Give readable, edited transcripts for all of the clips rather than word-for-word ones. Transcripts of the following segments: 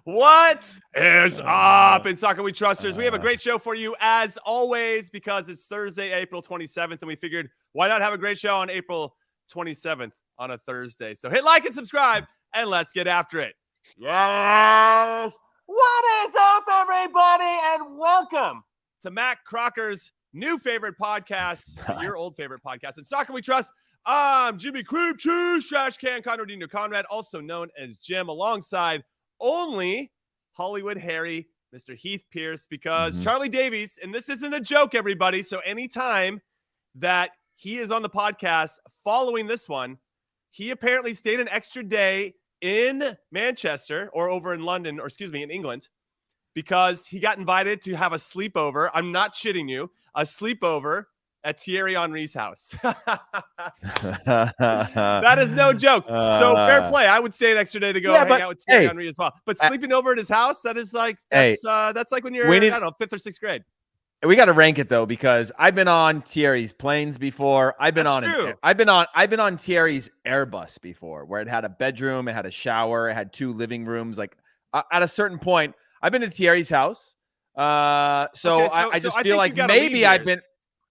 What is up in Soccer We Trusters? We have a great show for you as always because it's Thursday, April 27th, and we figured why not have a great show on April 27th on a Thursday. So hit like and subscribe, and let's get after it. Yes! What is up, everybody, and welcome to Matt Crocker's new favorite podcast, your old favorite podcast, and Soccer We Trust. I'm Jimmy Cream Cheese, Trash Can Conrad, also known as Jim, alongside only Hollywood Harry, Mr. Heath Pearce, because Charlie Davies, and this isn't a joke, everybody, so anytime that he is on the podcast following this one, he apparently stayed an extra day in Manchester, or over in London, or excuse me, in England, because he got invited to have a sleepover. I'm not shitting you, a sleepover at Thierry Henry's house. That is no joke. So fair play. I would stay an extra day to go hang out with Thierry Henry as well. But sleeping over at his house, that is like that's like when you're I don't know, 5th or 6th grade. We got to rank it though, because I've been on Thierry's planes before. I've been on Thierry's Airbus before, where it had a bedroom, it had a shower, it had 2 living rooms. Like at a certain point, I've been to Thierry's house. I just feel like maybe I've been.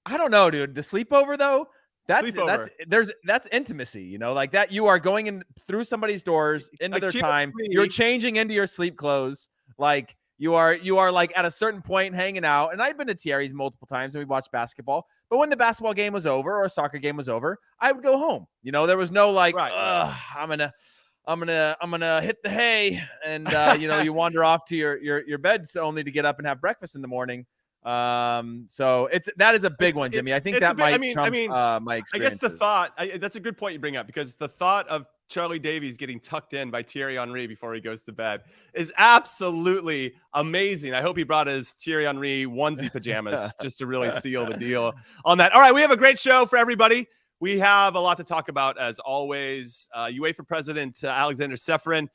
I don't know, dude. The sleepover though, that's intimacy, you know, like that. You are going in through somebody's doors into their time. You're changing into your sleep clothes. Like you are like at a certain point hanging out. And I've been to Thierry's multiple times and we watched basketball. But when the basketball game was over or a soccer game was over, I would go home. You know, there was no like, I'm gonna hit the hay, and you know, you wander off to your bed only to get up and have breakfast in the morning. So that is a big one, Jimmy. I think that might trump my experience. I guess the thought, that's a good point you bring up, because the thought of Charlie Davies getting tucked in by Thierry Henry before he goes to bed is absolutely amazing. I hope he brought his Thierry Henry onesie pajamas just to really seal the deal on that. All right, we have a great show for everybody. We have a lot to talk about as always. UEFA President Alexander Seferin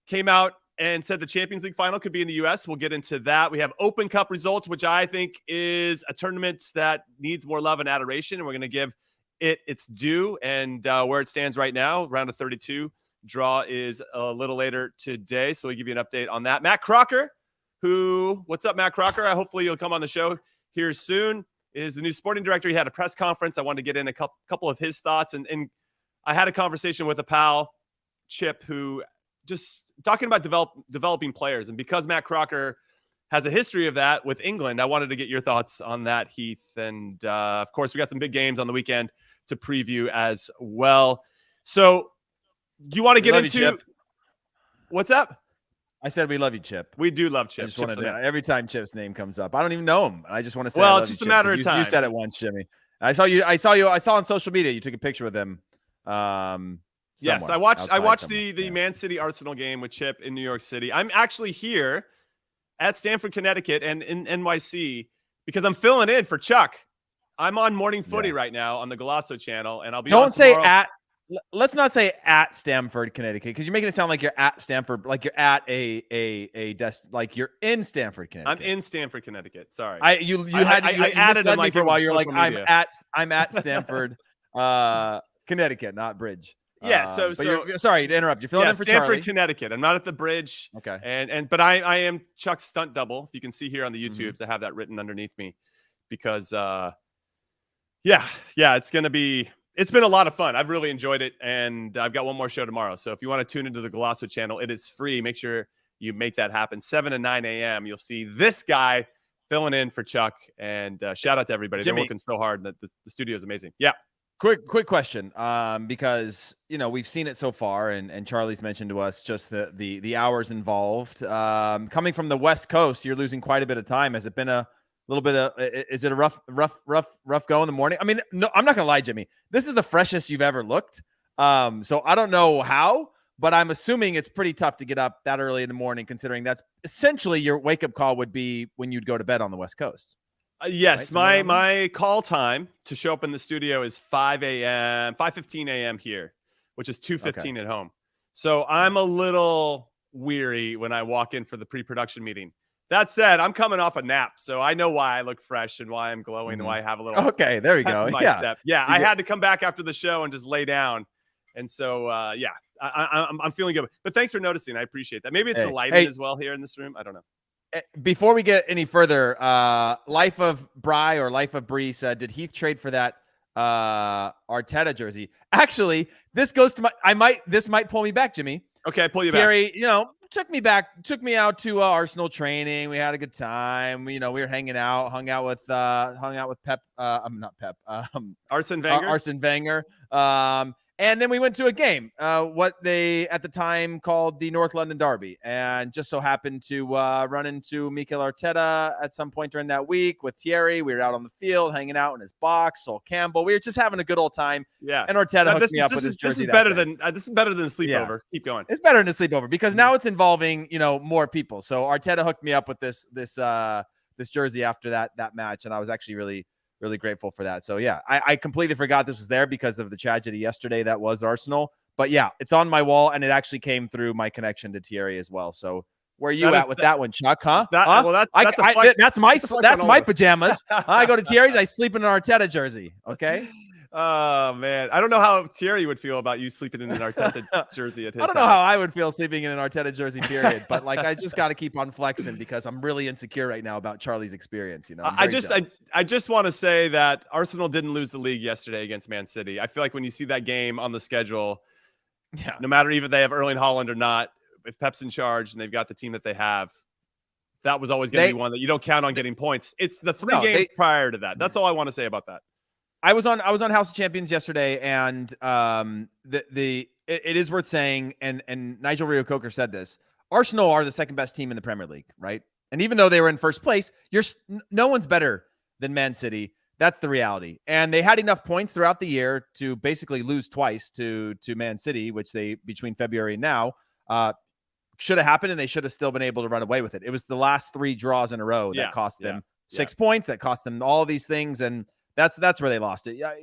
came out and said the Champions League final could be in the U.S. We'll get into that. We have Open Cup results, which I think is a tournament that needs more love and adoration, and we're going to give it its due. And where it stands right now, round of 32, draw is a little later today, so we'll give you an update on that. Matt Crocker, what's up, Matt Crocker? Hopefully you'll come on the show here soon, is the new sporting director. He had a press conference. I wanted to get in a couple of his thoughts, and I had a conversation with a pal, Chip, who just talking about developing players. And because Matt Crocker has a history of that with England, I wanted to get your thoughts on that, Heath. And of course, we got some big games on the weekend to preview as well. So you want to get into what's up? I said we love you, Chip. We do love Chip. Every time Chip's name comes up, I don't even know him. I just want to say, well, it's just a matter of time. You said it once, Jimmy. I saw on social media. You took a picture with him. Yes, I watched the Man City Arsenal game with Chip in New York City. I'm actually here at Stamford, Connecticut, and in NYC because I'm filling in for Chuck. I'm on Morning Footy right now on the Golasso channel, and I'll be. Don't say at. Let's not say at Stamford, Connecticut, because you're making it sound like you're at Stamford, like you're at a desk, like you're in Stamford, Connecticut. I'm in Stamford, Connecticut. Sorry, I added it like for a while. You're like I'm at Stamford, Connecticut, not Bridge. Yeah, sorry to interrupt. You're filling in for Stanford, Charlie. Connecticut. I'm not at the Bridge. Okay. But I am Chuck's stunt double. If you can see here on the YouTubes, I have that written underneath me because it's been a lot of fun. I've really enjoyed it, and I've got one more show tomorrow. So if you want to tune into the Golasso channel, it is free. Make sure you make that happen. 7 to 9 a.m. You'll see this guy filling in for Chuck. And shout out to everybody. Jimmy. They're working so hard. The studio is amazing. Yeah. Quick question, because you know we've seen it so far, and Charlie's mentioned to us just the hours involved. Coming from the West Coast, you're losing quite a bit of time. Has it been a little bit of? Is it a rough go in the morning? I mean, no, I'm not gonna lie, Jimmy. This is the freshest you've ever looked. So I don't know how, but I'm assuming it's pretty tough to get up that early in the morning, considering that's essentially your wake up call would be when you'd go to bed on the West Coast. Yes, right? My call time to show up in the studio is 5:15 a.m. here, which is 2:15 at home. So I'm a little weary when I walk in for the pre-production meeting. That said, I'm coming off a nap, so I know why I look fresh and why I'm glowing and why I have a little. Okay, there we go. Step. Yeah, I had to come back after the show and just lay down. And so, I'm feeling good. But thanks for noticing. I appreciate that. Maybe it's the lighting as well here in this room. I don't know. Before we get any further, Life of Bry or Life of Bree said, did Heath trade for that Arteta jersey? Actually, this goes to this might pull me back, Jimmy. Okay, pull you Thierry, back. Took me out to Arsenal training. We had a good time. We were hanging out, hung out with Pep. Not Pep. Arsene Wenger. Arsene Wenger. And then we went to a game, what they at the time called the North London Derby, and just so happened to run into Mikel Arteta at some point during that week with Thierry. We were out on the field, hanging out in his box. Sol Campbell. We were just having a good old time. Yeah. And Arteta hooked me up with his jersey. This is better than a sleepover. Yeah. Keep going. It's better than a sleepover because now it's involving more people. So Arteta hooked me up with this jersey after that match, and I was actually really grateful for that. So yeah, I completely forgot this was there because of the tragedy yesterday that was Arsenal. But yeah, it's on my wall, and it actually came through my connection to Thierry as well. So where are you at with that one, Chuck? Huh? Well, that's my pajamas. I go to Thierry's. I sleep in an Arteta jersey. Okay. Oh man, I don't know how Thierry would feel about you sleeping in an Arteta jersey at his house. I don't know how I would feel sleeping in an Arteta jersey, period. But I just got to keep on flexing because I'm really insecure right now about Charlie's experience. I just want to say that Arsenal didn't lose the league yesterday against Man City. I feel like when you see that game on the schedule, no matter even if they have Erling Haaland or not, if Pep's in charge and they've got the team that they have, that was always going to be one that you don't count on getting points. It's the three games prior to that. That's all I want to say about that. I was on House of Champions yesterday, and it is worth saying, and Nigel Rio-Coker said this, Arsenal are the second best team in the Premier League, right? And even though they were in first place, no one's better than Man City. That's the reality. And they had enough points throughout the year to basically lose twice to Man City, which they, between February and now, should have happened, and they should have still been able to run away with it. It was the last 3 draws in a row that cost them 6 points, that cost them all these things, and that's where they lost it. Yeah,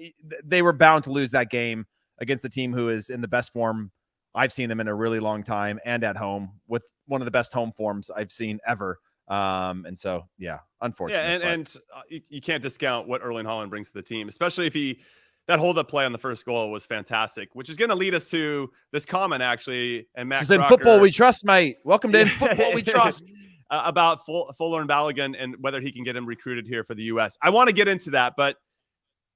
they were bound to lose that game against a team who is in the best form I've seen them in a really long time, and at home with one of the best home forms I've seen ever. And so, yeah, unfortunately. Yeah, and you can't discount what Erling Haaland brings to the team, especially if that hold-up play on the first goal was fantastic, which is going to lead us to this comment, actually. And Matt Crocker, in football we trust, mate. Welcome to In Football We Trust. About Folarin Balogun and whether he can get him recruited here for the U.S. I want to get into that,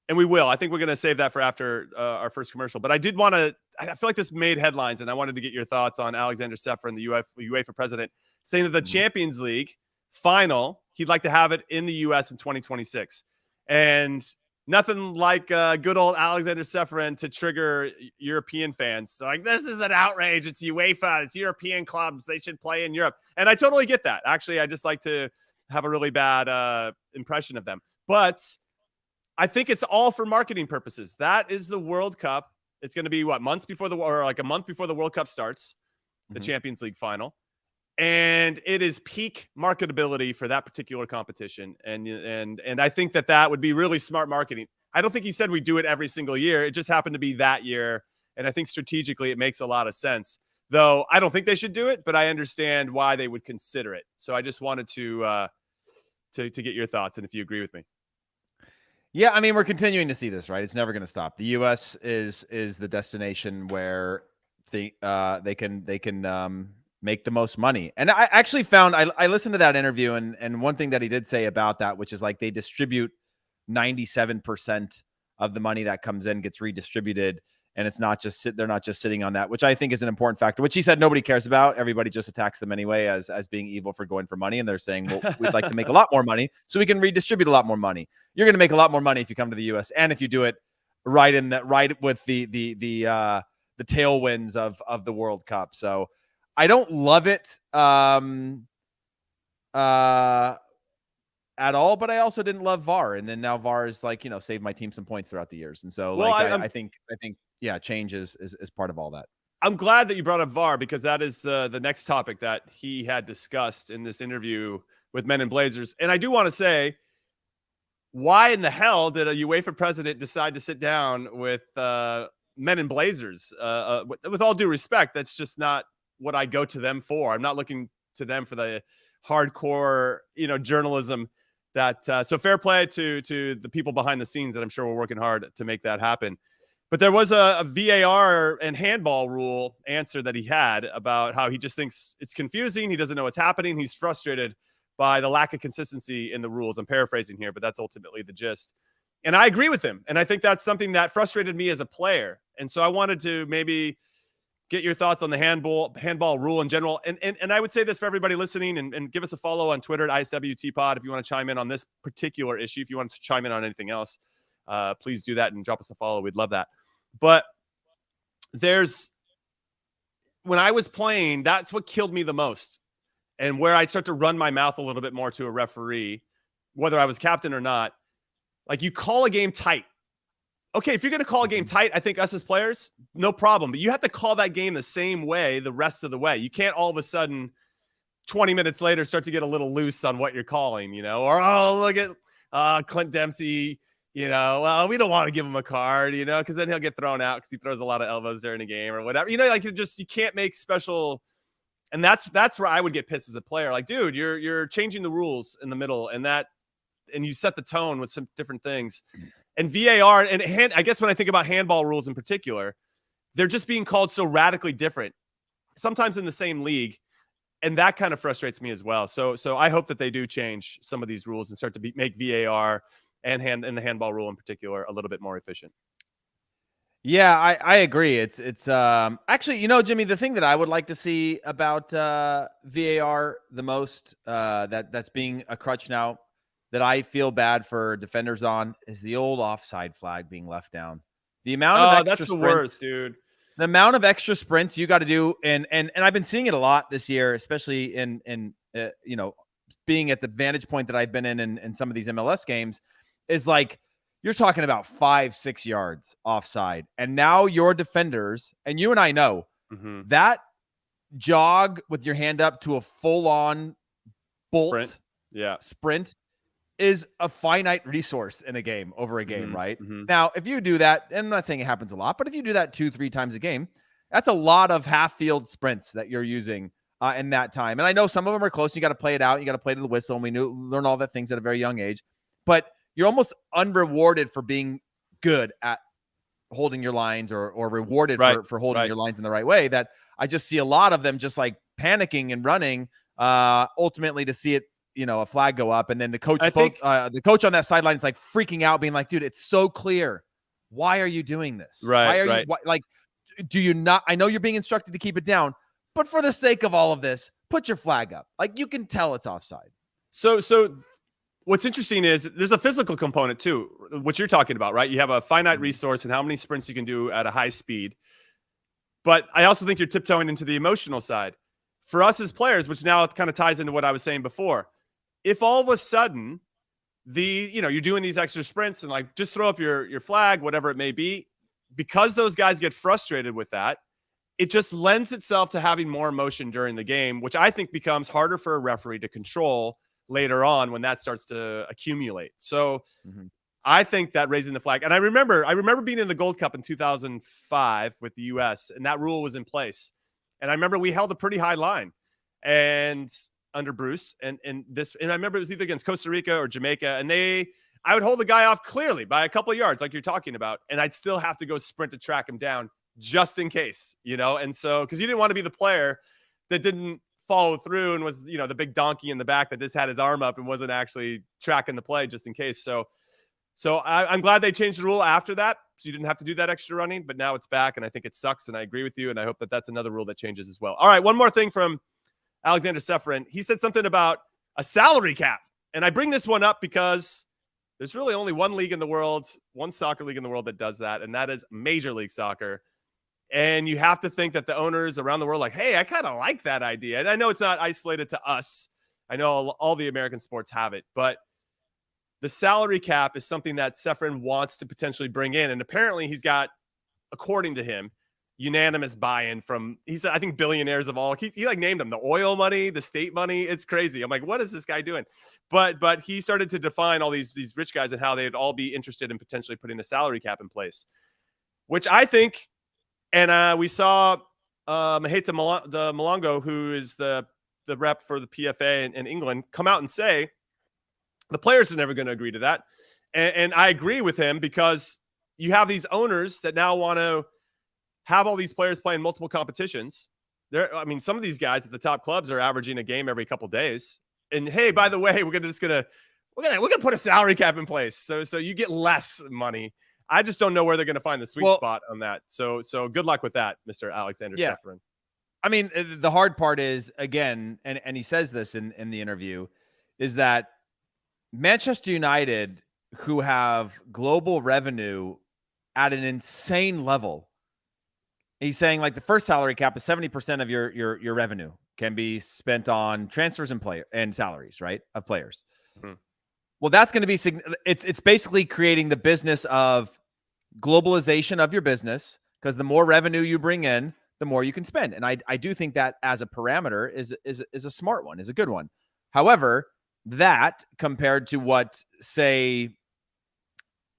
and we will. I think we're going to save that for after our first commercial. But I did want to – I feel like this made headlines, and I wanted to get your thoughts on Alexander Ceferin, the UEFA president, saying that the Champions League final, he'd like to have it in the U.S. in 2026. And nothing like good old Alexander Ceferin to trigger European fans. So this is an outrage. It's UEFA. It's European clubs. They should play in Europe. And I totally get that. Actually, I just like to have a really bad impression of them. But I think it's all for marketing purposes. That is the World Cup. It's going to be a month before the World Cup starts, the Champions League final. And it is peak marketability for that particular competition. And I think that would be really smart marketing. I don't think he said we do it every single year. It just happened to be that year. And I think strategically it makes a lot of sense. Though I don't think they should do it, but I understand why they would consider it. So I just wanted to get your thoughts and if you agree with me. Yeah, I mean, we're continuing to see this, right? It's never going to stop. The U.S. is the destination where they can make the most money. And I actually found I listened to that interview, and one thing that he did say about that, which is they distribute 97% of the money that comes in gets redistributed. And it's not just they're not just sitting on that, which I think is an important factor, which he said nobody cares about. Everybody just attacks them anyway as being evil for going for money. And they're saying, well, we'd like to make a lot more money so we can redistribute a lot more money. You're going to make a lot more money if you come to the U.S. and if you do it right with the tailwinds of the World Cup. So I don't love it at all, but I also didn't love VAR. And then now VAR is saved my team some points throughout the years. And so I think change is part of all that. I'm glad that you brought up VAR because that is the next topic that he had discussed in this interview with Men in Blazers. And I do want to say, why in the hell did a UEFA president decide to sit down with Men in Blazers? With all due respect, that's just not what I go to them for. I'm not looking to them for the hardcore, journalism that so fair play to the people behind the scenes that I'm sure we're working hard to make that happen. But there was a VAR and handball rule answer that he had about how he just thinks it's confusing. He doesn't know what's happening. He's frustrated by the lack of consistency in the rules. I'm paraphrasing here, but that's ultimately the gist. And I agree with him. And I think that's something that frustrated me as a player. And so I wanted to maybe get your thoughts on the handball rule in general. And I would say this for everybody listening, and give us a follow on Twitter at ISWTpod if you want to chime in on this particular issue. If you want to chime in on anything else, please do that and drop us a follow. We'd love that. But when I was playing, that's what killed me the most. And where I'd start to run my mouth a little bit more to a referee, whether I was captain or not. Like, you call a game tight. Okay, if you're going to call a game tight, I think us as players, no problem. But you have to call that game the same way the rest of the way. You can't all of a sudden, 20 minutes later, start to get a little loose on what you're calling, Or, oh, look at Clint Dempsey, well, we don't want to give him a card, because then he'll get thrown out because he throws a lot of elbows during the game or whatever. You can't make special. And that's where I would get pissed as a player. Like, dude, you're changing the rules in the middle, and you set the tone with some different things. And VAR and I guess when I think about handball rules in particular, they're just being called so radically different, sometimes in the same league, and that kind of frustrates me as well. So I hope that they do change some of these rules and start to make VAR and the handball rule in particular a little bit more efficient. Yeah, I agree. It's actually, Jimmy, the thing that I would like to see about VAR the most, that's being a crutch now, that I feel bad for defenders on, is the old offside flag being left down. The amount of extra that's the worst, dude. The amount of extra sprints you got to do, and I've been seeing it a lot this year, especially in being at the vantage point that I've been in some of these MLS games, is like, you're talking about 5-6 yards offside, and now your defenders, and you and I know that jog with your hand up to a full-on bolt sprint is a finite resource in a game over a game, right? Now, if you do that, and I'm not saying it happens a lot, but if you do that 2-3 times a game, that's a lot of half-field sprints that you're using in that time. And I know some of them are close. You got to play it out. You got to play to the whistle. And we learn all the things at a very young age. But you're almost unrewarded for being good at holding your lines, or rewarded for holding your lines in the right way. That I just see a lot of them just like panicking and running, ultimately to see it, a flag go up, and then the coach, the coach on that sideline is like freaking out, being like, "Dude, it's so clear. Why are you doing this? Do you not? I know you're being instructed to keep it down, but for the sake of all of this, put your flag up. Like, you can tell it's offside." So what's interesting is there's a physical component too, what you're talking about, right? You have a finite resource and how many sprints you can do at a high speed. But I also think you're tiptoeing into the emotional side. For us as players, which now kind of ties into what I was saying before, if all of a sudden you're doing these extra sprints and like, just throw up your flag, whatever it may be, because those guys get frustrated with that, it just lends itself to having more emotion during the game, which I think becomes harder for a referee to control later on when that starts to accumulate. So I think that raising the flag, and I remember being in the Gold Cup in 2005 with the US, and that rule was in place. And I remember we held a pretty high line and under Bruce, and I remember it was either against Costa Rica or Jamaica, and I would hold the guy off clearly by a couple of yards, like you're talking about, and I'd still have to go sprint to track him down just in case, and so, because you didn't want to be the player that didn't follow through and was, the big donkey in the back that just had his arm up and wasn't actually tracking the play just in case. So I'm glad they changed the rule after that, so you didn't have to do that extra running, but now it's back, and I think it sucks, and I agree with you, and I hope that that's another rule that changes as well. All right, one more thing from Alexander Seferin. He said something about a salary cap, and I bring this one up because there's really only one soccer league in the world that does that, and that is Major League Soccer. And you have to think that the owners around the world are like, hey, I kind of like that idea. And I know it's not isolated to us. I know all the American sports have it, but the salary cap is something that Seferin wants to potentially bring in. And apparently he's got, according to him, unanimous buy-in from, he said, I think billionaires of all, he like named them, the oil money, the state money. It's crazy. I'm like, what is this guy doing? But he started to define all these rich guys and how they'd all be interested in potentially putting a salary cap in place, which I think, and we saw Maheta Malongo, who is the rep for the PFA in England, come out and say the players are never going to agree to that. And I agree with him, because you have these owners that now want to have all these players playing multiple competitions. I mean, some of these guys at the top clubs are averaging a game every couple days. And hey, by the way, we're gonna put a salary cap in place, so you get less money. I just don't know where they're gonna find the sweet spot on that. So good luck with that, Mr. Alexander Seferin. I mean, the hard part is, again, and he says this in the interview, is that Manchester United, who have global revenue at an insane level, he's saying like the first salary cap is 70% of your revenue can be spent on transfers and salaries, right, of players. Mm-hmm. Well, that's going to be it's basically creating the business of globalization of your business, because the more revenue you bring in, the more you can spend. And I do think that as a parameter is a smart one, is a good one. However, that compared to what, say,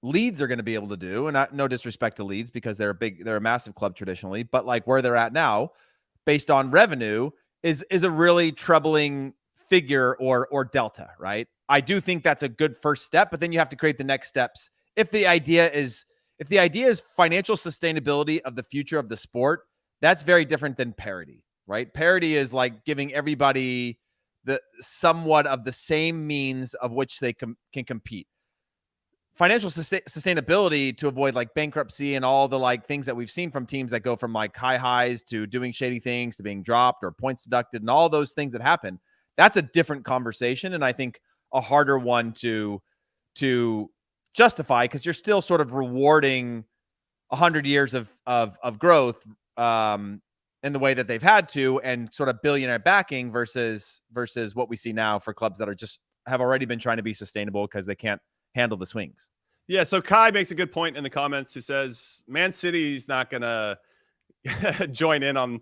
Leeds are going to be able to do, and no disrespect to Leeds because they're a massive club traditionally, but like where they're at now, based on revenue, is a really troubling figure or delta, right? I do think that's a good first step, but then you have to create the next steps. If the idea is financial sustainability of the future of the sport, that's very different than parity, right? Parity is like giving everybody the somewhat of the same means of which they can compete. Financial sustainability to avoid like bankruptcy and all the like things that we've seen from teams that go from like high highs to doing shady things to being dropped or points deducted and all those things that happen. That's a different conversation, and I think a harder one to justify, because you're still sort of rewarding 100 years of growth in the way that they've had to, and sort of billionaire backing versus what we see now for clubs that have already been trying to be sustainable because they can't handle the swings. Yeah, so Kai makes a good point in the comments, who says Man City's not going to join in on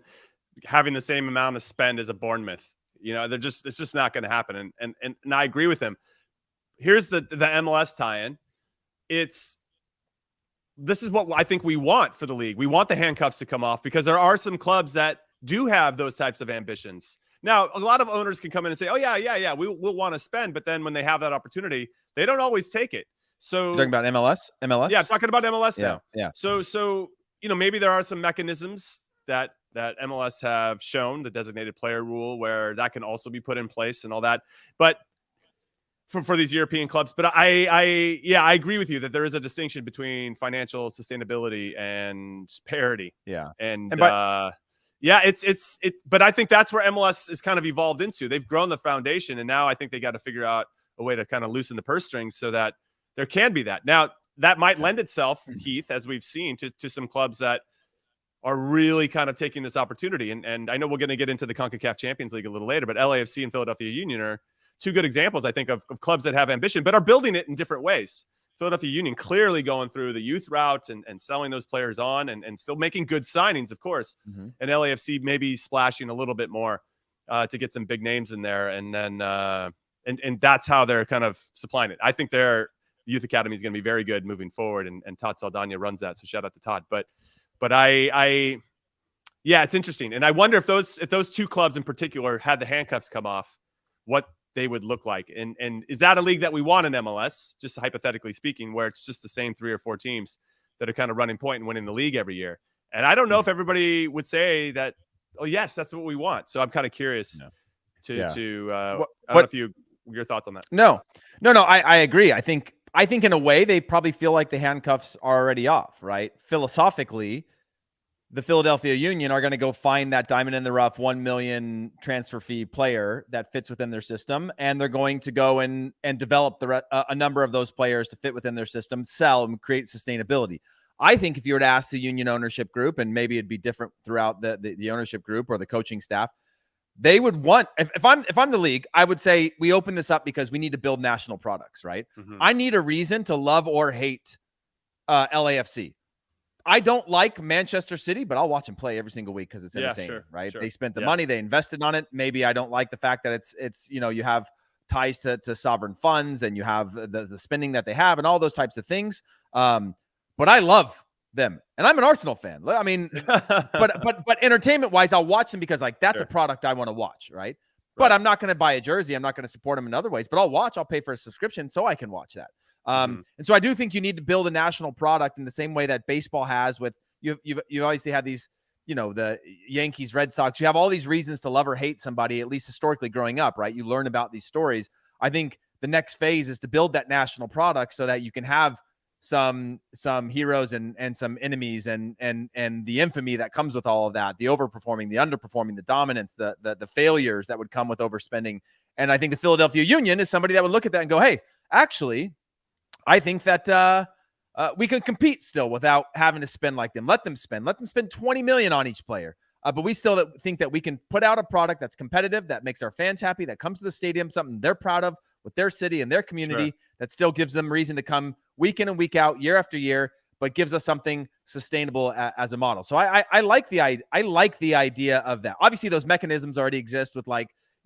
having the same amount of spend as a Bournemouth. You know, it's just not going to happen. And I agree with him. Here's the MLS tie-in. This is what I think we want for the league. We want the handcuffs to come off, because there are some clubs that do have those types of ambitions. Now, a lot of owners can come in and say, oh, yeah, we'll want to spend. But then when they have that opportunity, they don't always take it. So you're talking about MLS? Yeah, I'm talking about MLS now. Yeah. So maybe there are some mechanisms that MLS have shown, the designated player rule, where that can also be put in place and all that. But for these European clubs, but I agree with you that there is a distinction between financial sustainability and parity. Yeah. But I think that's where MLS is kind of evolved into. They've grown the foundation, and now I think they got to figure out a way to kind of loosen the purse strings so that there can be that. Now, that might lend itself, Heath, as we've seen, to some clubs that are really kind of taking this opportunity. And I know we're going to get into the CONCACAF Champions League a little later, but LAFC and Philadelphia Union are two good examples, I think, of clubs that have ambition, but are building it in different ways. Philadelphia Union clearly going through the youth route and selling those players on and still making good signings, of course. Mm-hmm. And LAFC maybe splashing a little bit more to get some big names in there. And then and that's how they're kind of supplying it. I think their youth academy is going to be very good moving forward. And Todd Saldana runs that. So shout out to Todd. But yeah, it's interesting. And I wonder if those two clubs in particular had the handcuffs come off, what they would look like. And is that a league that we want in MLS, just hypothetically speaking, where it's just the same 3 or 4 teams that are kind of running point and winning the league every year? And I don't know if everybody would say that, oh yes, that's what we want. So I'm kind of curious I don't know if your thoughts on that. No, I agree. I think in a way they probably feel like the handcuffs are already off, right? Philosophically, the Philadelphia Union are going to go find that diamond in the rough 1 million transfer fee player that fits within their system. And they're going to go and develop a number of those players to fit within their system, sell and create sustainability. I think if you were to ask the Union ownership group, and maybe it'd be different throughout the ownership group or the coaching staff, they would want, if I'm the league, I would say we open this up because we need to build national products, right? Mm-hmm. I need a reason to love or hate LAFC. I don't like Manchester City, but I'll watch them play every single week because it's entertaining, right? Sure. They spent the money, they invested on it. Maybe I don't like the fact that it's you have ties to sovereign funds and you have the spending that they have and all those types of things. But I love them, and I'm an Arsenal fan. I mean, but entertainment wise, I'll watch them because that's a product I want to watch, right? But I'm not going to buy a jersey. I'm not going to support them in other ways, but I'll pay for a subscription so I can watch that. And so I do think you need to build a national product in the same way that baseball has with you've obviously had these, the Yankees, Red Sox. You have all these reasons to love or hate somebody, at least historically growing up, right? You learn about these stories. I think the next phase is to build that national product so that you can have some heroes and some enemies and the infamy that comes with all of that, the overperforming, the underperforming, the dominance, the failures that would come with overspending. And I think the Philadelphia Union is somebody that would look at that and go, hey, actually, I think that we can compete still without having to spend like them. Let them spend $20 million on each player. But we still think that we can put out a product that's competitive, that makes our fans happy, that comes to the stadium, something they're proud of with their city and their community, that still gives them reason to come week in and week out, year after year, but gives us something sustainable as a model. So I like the idea of that. Obviously, those mechanisms already exist with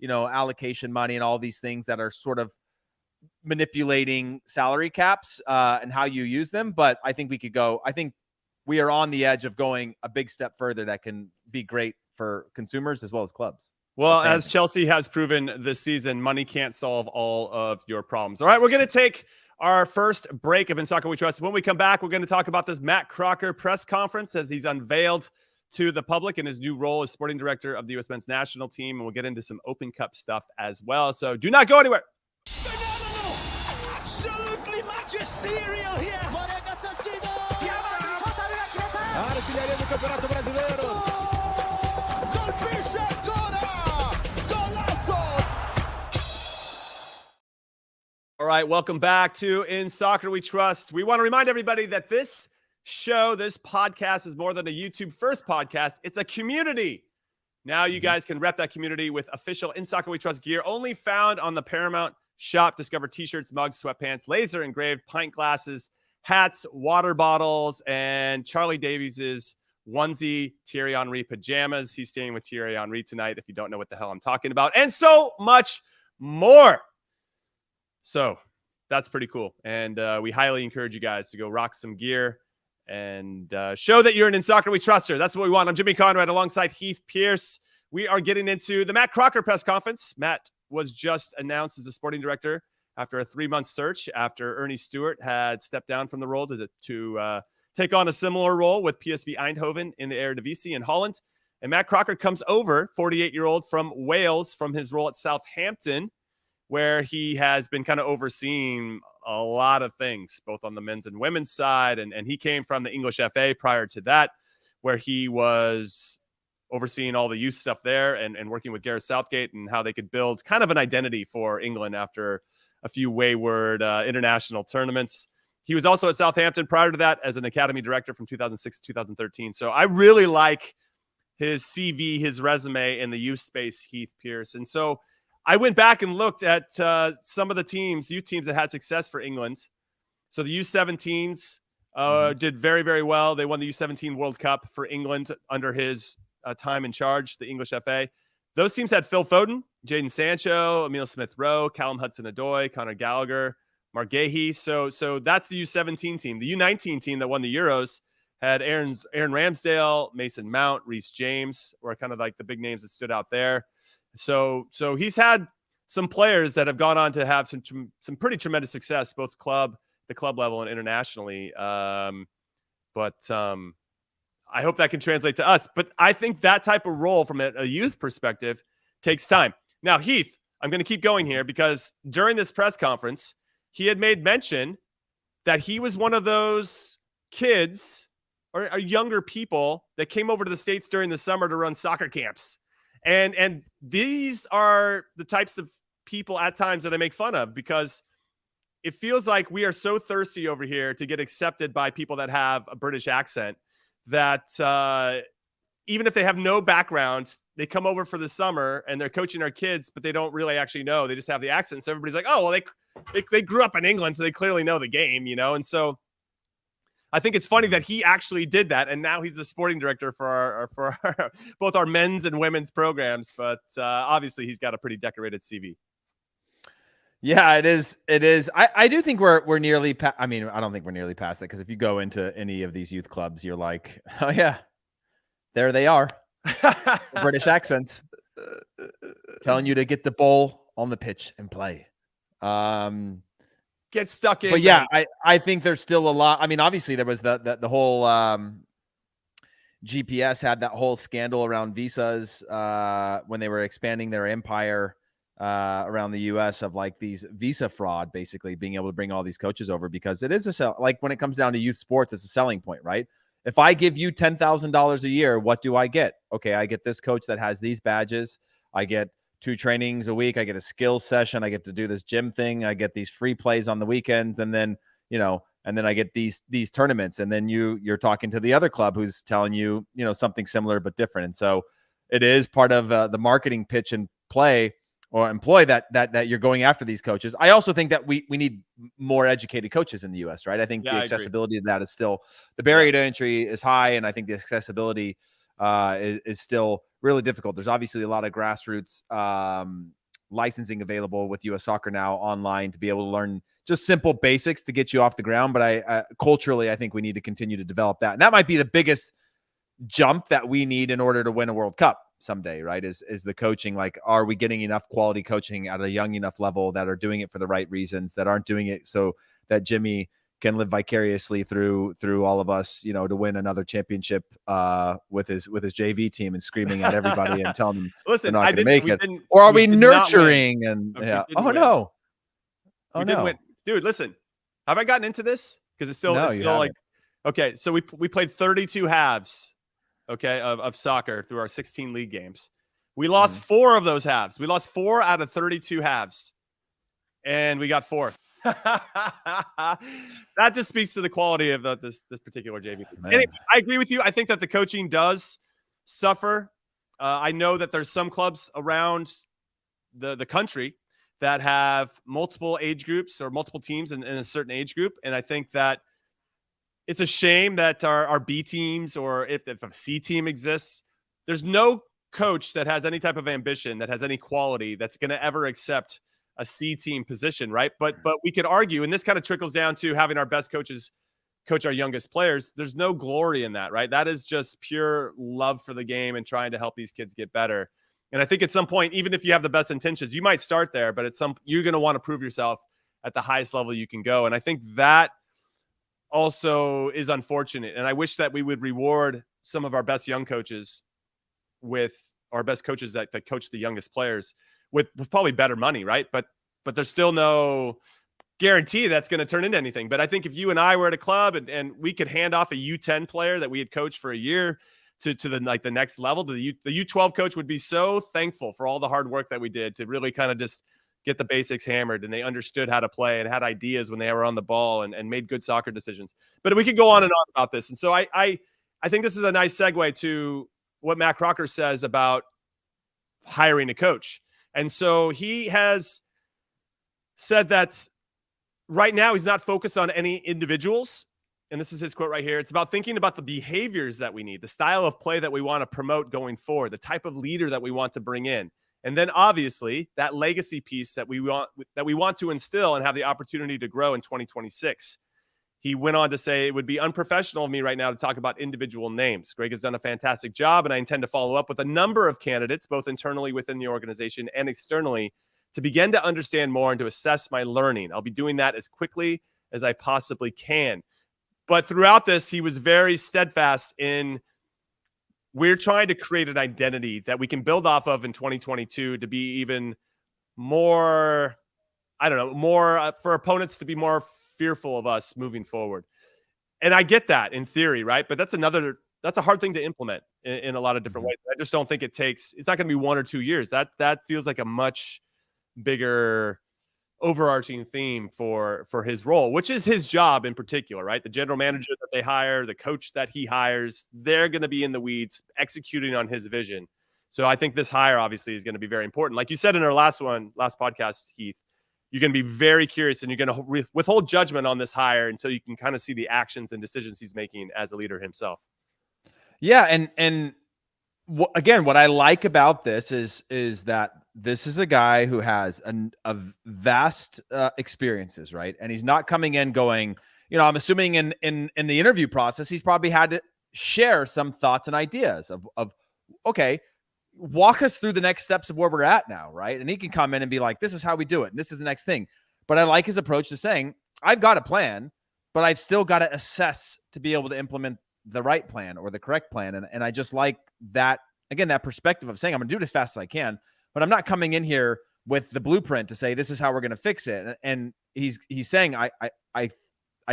allocation money and all these things that are sort of manipulating salary caps and how you use them. But I think we are on the edge of going a big step further that can be great for consumers as well as clubs. Well, as Chelsea has proven this season, money can't solve all of your problems. All right, we're going to take our first break of In Soccer We Trust. When we come back, we're going to talk about this Matt Crocker press conference as he's unveiled to the public in his new role as sporting director of the U.S. men's national team. And we'll get into some Open Cup stuff as well. So do not go anywhere. Phenomenal! Absolutely magisterial here! Artiglieria del campionato brasileiro. Colpisce ancora! Golazo! All right, welcome back to In Soccer We Trust. We want to remind everybody that this podcast is more than a YouTube first podcast. It's a community. Now you guys can rep that community with official In Soccer We Trust gear only found on the Paramount shop. Discover t-shirts, mugs, sweatpants, laser engraved pint glasses, hats, water bottles, and Charlie Davies's onesie Thierry Henry pajamas. He's staying with Thierry Henry tonight, if you don't know what the hell I'm talking about, and so much more. So that's pretty cool. And we highly encourage you guys to go rock some gear and show that you're an In Soccer We Truster. That's what we want. I'm Jimmy Conrad alongside Heath Pearce. We are getting into the Matt Crocker press conference. Matt was just announced as a sporting director after a 3-month search after Ernie Stewart had stepped down from the role to take on a similar role with PSV Eindhoven in the Eredivisie in Holland. And Matt Crocker comes over, 48-year-old from Wales, from his role at Southampton, where he has been kind of overseeing a lot of things, both on the men's and women's side. And he came from the English FA prior to that, where he was overseeing all the youth stuff there and working with Gareth Southgate and how they could build kind of an identity for England after a few wayward international tournaments. He was also at Southampton prior to that as an academy director from 2006 to 2013. So I really like his CV, his resume in the youth space, Heath Pearce. And so I went back and looked at some of the youth teams that had success for England. So the U17s did very, very well. They won the U17 World Cup for England under his time in charge, the English FA. Those teams had Phil Foden, Jadon Sancho, Emile Smith-Rowe, Callum Hudson-Odoi, Conor Gallagher, Mark Gahey. So that's the U17 team. The U19 team that won the Euros had Aaron Ramsdale, Mason Mount, Reece James were kind of like the big names that stood out there. So he's had some players that have gone on to have some pretty tremendous success, both the club level and internationally. But I hope that can translate to us. But I think that type of role from a youth perspective takes time. Now, Heath, I'm going to keep going here because during this press conference, he had made mention that he was one of those kids or younger people that came over to the States during the summer to run soccer camps. And these are the types of people at times that I make fun of because it feels like we are so thirsty over here to get accepted by people that have a British accent that even if they have no background, they come over for the summer and they're coaching our kids, but they don't really actually know. They just have the accent. So everybody's like, oh, well, they grew up in England, so they clearly know the game, And so I think it's funny that he actually did that, and now he's the sporting director for our both our men's and women's programs. But obviously, he's got a pretty decorated CV. Yeah, it is. It is. I do think we're nearly. I mean, I don't think we're nearly past it because if you go into any of these youth clubs, you're like, oh yeah, there they are, British accents, telling you to get the ball on the pitch and play. get stuck in. But yeah, I think there's still a lot. I mean, obviously there was the whole GPS had that whole scandal around visas when they were expanding their empire around the US of like these visa fraud, basically being able to bring all these coaches over, because it is like when it comes down to youth sports, it's a selling point, right? If I give you $10,000 a year, what do I get? Okay, I get this coach that has these badges. I get 2 trainings a week. I get a skills session. I get to do this gym thing. I get these free plays on the weekends. And then, and then I get these tournaments. And then you're talking to the other club who's telling you, something similar but different. And so it is part of the marketing pitch and play or employ that you're going after these coaches. I also think that we need more educated coaches in the US, right? I think the accessibility to that is still, the barrier to entry is high. And I think the accessibility is still really difficult. There's obviously a lot of grassroots licensing available with US Soccer now online to be able to learn just simple basics to get you off the ground. But I culturally, I think we need to continue to develop that. And that might be the biggest jump that we need in order to win a World Cup someday, right? Is the coaching. Like, are we getting enough quality coaching at a young enough level that are doing it for the right reasons, that aren't doing it so that Jimmy can live vicariously through all of us, to win another championship with his JV team and screaming at everybody and telling them listen, they're not going to make it? Or are we nurturing and no. We didn't win. Dude, listen, have I gotten into this? Because it's still like, okay, so we played 32 halves, okay, of soccer through our 16 league games. We lost 4 of those halves. We lost 4 out of 32 halves, and we got 4th. That just speaks to the quality of this particular JV. Anyway, I agree with you. I think that the coaching does suffer. I know that there's some clubs around the country that have multiple age groups or multiple teams in a certain age group, and I think that it's a shame that our B teams, or if a C team exists, there's no coach that has any type of ambition, that has any quality, that's going to ever accept a C team position, right? But we could argue, and this kind of trickles down to having our best coaches coach our youngest players. There's no glory in that, right? That is just pure love for the game and trying to help these kids get better. And I think at some point, even if you have the best intentions, you might start there, but you're going to want to prove yourself at the highest level you can go. And I think that also is unfortunate. And I wish that we would reward some of our best young coaches with our best coaches that coach the youngest players with probably better money, right? But there's still no guarantee that's going to turn into anything. But I think if you and I were at a club and we could hand off a U10 player that we had coached for a year to the next level, the U12 coach would be so thankful for all the hard work that we did to really kind of just get the basics hammered, and they understood how to play and had ideas when they were on the ball and made good soccer decisions. But we could go on and on about this. And so I think this is a nice segue to what Matt Crocker says about hiring a coach. And so he has said that right now he's not focused on any individuals. And this is his quote right here. It's about thinking about the behaviors that we need, the style of play that we want to promote going forward, the type of leader that we want to bring in. And then obviously that legacy piece that we want to instill and have the opportunity to grow in 2026. He went on to say, it would be unprofessional of me right now to talk about individual names. Greg has done a fantastic job, and I intend to follow up with a number of candidates, both internally within the organization and externally, to begin to understand more and to assess my learning. I'll be doing that as quickly as I possibly can. But throughout this, he was very steadfast in, we're trying to create an identity that we can build off of in 2022 to be even more, for opponents to be more fearful of us moving forward. And I get that in theory, right? But that's a hard thing to implement in a lot of different ways. I just don't think it's not going to be 1 or 2 years. That feels like a much bigger overarching theme for his role, which is his job in particular, right? The general manager that they hire, the coach that he hires, they're going to be in the weeds executing on his vision. So I think this hire obviously is going to be very important. Like you said in our last podcast, Heath, you're going to be very curious and you're going to withhold judgment on this hire until you can kind of see the actions and decisions he's making as a leader himself. Yeah. And again, what I like about this is that this is a guy who has a vast experiences, right? And he's not coming in going, I'm assuming in the interview process, he's probably had to share some thoughts and ideas of okay, walk us through the next steps of where we're at now, right? And he can come in and be like, this is how we do it, and this is the next thing. But I like his approach to saying, I've got a plan, but I've still got to assess to be able to implement the right plan or the correct plan. And I just like that, again, that perspective of saying I'm going to do it as fast as I can, but I'm not coming in here with the blueprint to say, this is how we're going to fix it. And he's saying, I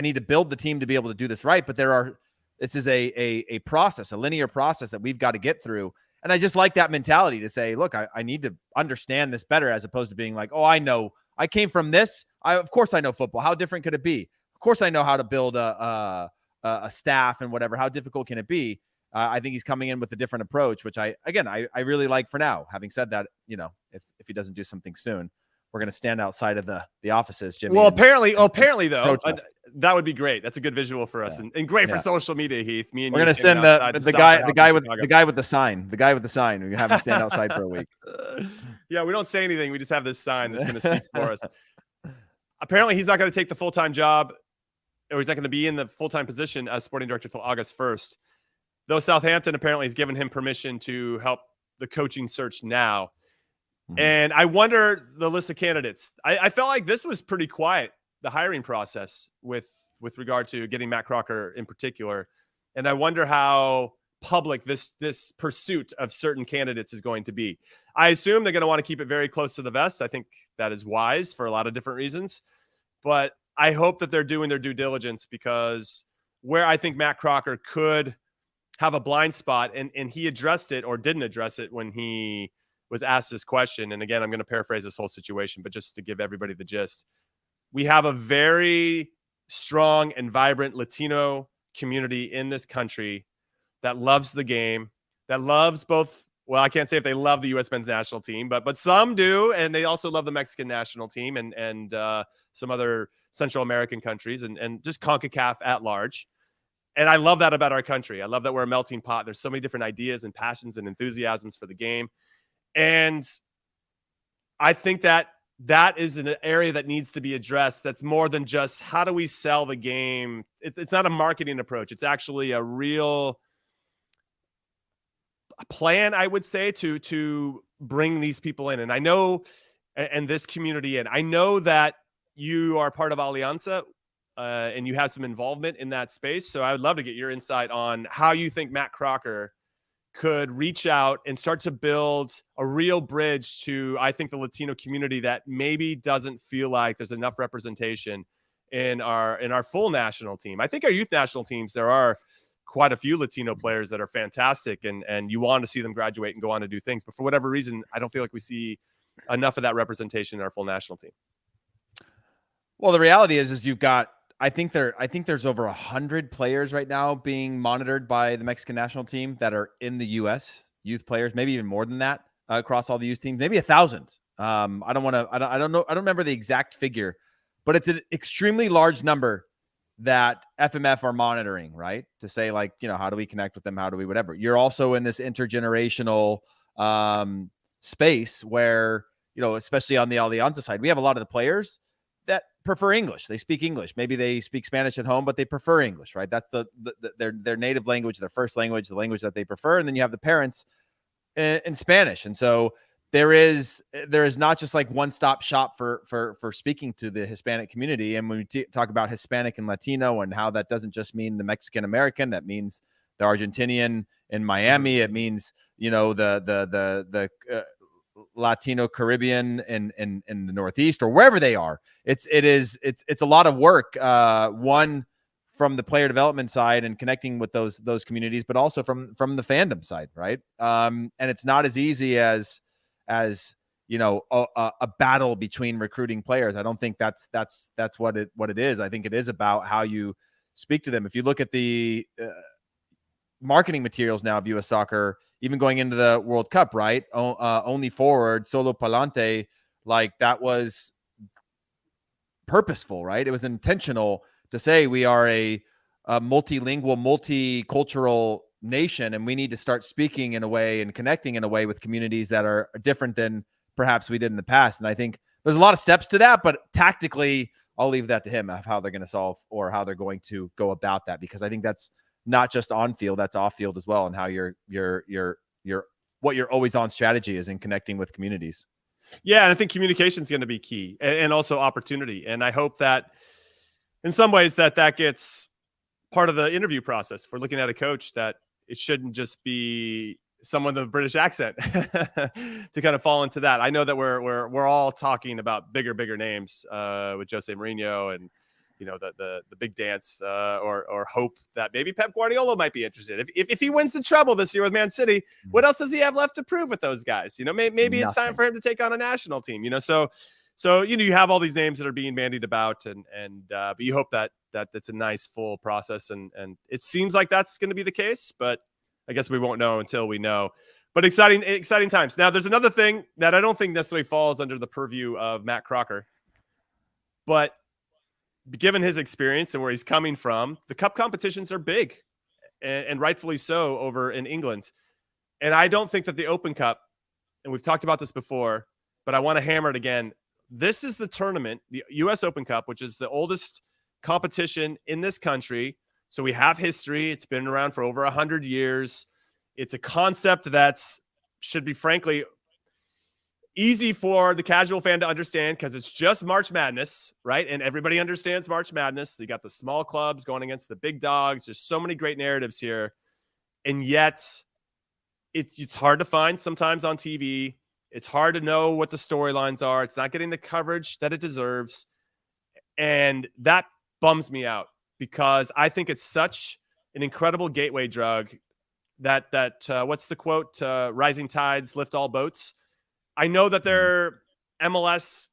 need to build the team to be able to do this right. But this is a process, a linear process that we've got to get through. And I just like that mentality to say, look, I need to understand this better, as opposed to being like, oh, I know, I came from this. Of course I know football. How different could it be? Of course I know how to build a staff and whatever. How difficult can it be? I think he's coming in with a different approach, which I really like for now. Having said that, if he doesn't do something soon, we're going to stand outside of the offices, Jimmy. Well, apparently though, that would be great. That's a good visual for us, and great for social media, Heath. Me and we're going to send the guy with the sign. The guy with the sign. We have him stand outside for a week. Yeah, we don't say anything. We just have this sign that's going to speak for us. Apparently, he's not going to take the full-time job, or he's not going to be in the full-time position as sporting director until August 1st. Though Southampton apparently has given him permission to help the coaching search now. And I wonder the list of candidates. I felt like this was pretty quiet, the hiring process with regard to getting Matt Crocker in particular. And I wonder how public this pursuit of certain candidates is going to be. I assume they're going to want to keep it very close to the vest. I think that is wise for a lot of different reasons. But I hope that they're doing their due diligence, because where I think Matt Crocker could have a blind spot, and he addressed it or didn't address it when he was asked this question. And again, I'm going to paraphrase this whole situation, but just to give everybody the gist, we have a very strong and vibrant Latino community in this country that loves the game, that loves both. Well, I can't say if they love the U.S. men's national team, but some do. And they also love the Mexican national team and some other Central American countries and just CONCACAF at large. And I love that about our country. I love that we're a melting pot. There's so many different ideas and passions and enthusiasms for the game. And I think that is an area that needs to be addressed. That's more than just how do we sell the game. It's not a marketing approach. It's actually a real plan, I would say, to bring these people in. And I know, and this community in, I know that you are part of Alianza and you have some involvement in that space. So I would love to get your insight on how you think Matt Crocker could reach out and start to build a real bridge to, I think, the Latino community that maybe doesn't feel like there's enough representation in our full national team. I think our youth national teams, there are quite a few Latino players that are fantastic, and you want to see them graduate and go on to do things. But for whatever reason, I don't feel like we see enough of that representation in our full national team. Well, the reality is you've got, I think there's over 100 players right now being monitored by the Mexican national team that are in the U.S. youth players, maybe even more than that across all the youth teams, maybe 1,000. I don't know. I don't remember the exact figure, but it's an extremely large number that FMF are monitoring, right? To say, like, how do we connect with them? How do we, whatever. You're also in this intergenerational space where, especially on the Alianza side, we have a lot of the players that prefer English. They speak English. Maybe they speak Spanish at home, but they prefer English, right? That's their native language, their first language, the language that they prefer. And then you have the parents in Spanish. And so there is not just like one-stop shop for speaking to the Hispanic community. And when we talk about Hispanic and Latino and how that doesn't just mean the Mexican American, that means the Argentinian in Miami. It means, the Latino Caribbean in the Northeast or wherever they are. It's a lot of work. One, from the player development side and connecting with those communities, but also from the fandom side, right? And it's not as easy as a battle between recruiting players. I don't think that's what it is. I think it is about how you speak to them. If you look at the marketing materials now of U.S. soccer, even going into the World Cup, right? Only forward, solo pa'lante, like that was purposeful, right? It was intentional to say we are a multilingual, multicultural nation, and we need to start speaking in a way and connecting in a way with communities that are different than perhaps we did in the past. And I think there's a lot of steps to that, but tactically, I'll leave that to him of how they're going to solve or how they're going to go about that, because I think that's not just on field, that's off field as well, and how what your always on strategy is in connecting with communities. Yeah, and I think communication is going to be key, and also opportunity. And I hope that in some ways that gets part of the interview process. If we're looking at a coach, that it shouldn't just be someone with a British accent to kind of fall into that. I know that we're all talking about bigger names with Jose Mourinho and the big dance or hope that maybe Pep Guardiola might be interested. If he wins the treble this year with Man City, what else does he have left to prove with those guys? Maybe it's time for him to take on a national team. So you have all these names that are being bandied about, but you hope that it's a nice full process, and it seems like that's going to be the case, but I guess we won't know until we know. But exciting times. Now, there's another thing that I don't think necessarily falls under the purview of Matt Crocker, but given his experience and where he's coming from, the cup competitions are big, and rightfully so over in England. And I don't think that the Open Cup, and we've talked about this before, but I want to hammer it again. This is the tournament, the US Open Cup, which is the oldest competition in this country. So we have history. It's been around for over 100 years. It's a concept that's should be, frankly, easy for the casual fan to understand because it's just March Madness, right? And everybody understands March Madness. You got the small clubs going against the big dogs. There's so many great narratives here. And yet it's hard to find sometimes on TV. It's hard to know what the storylines are. It's not getting the coverage that it deserves. And that bums me out because I think it's such an incredible gateway drug that what's the quote? Rising tides lift all boats. I know that they're MLS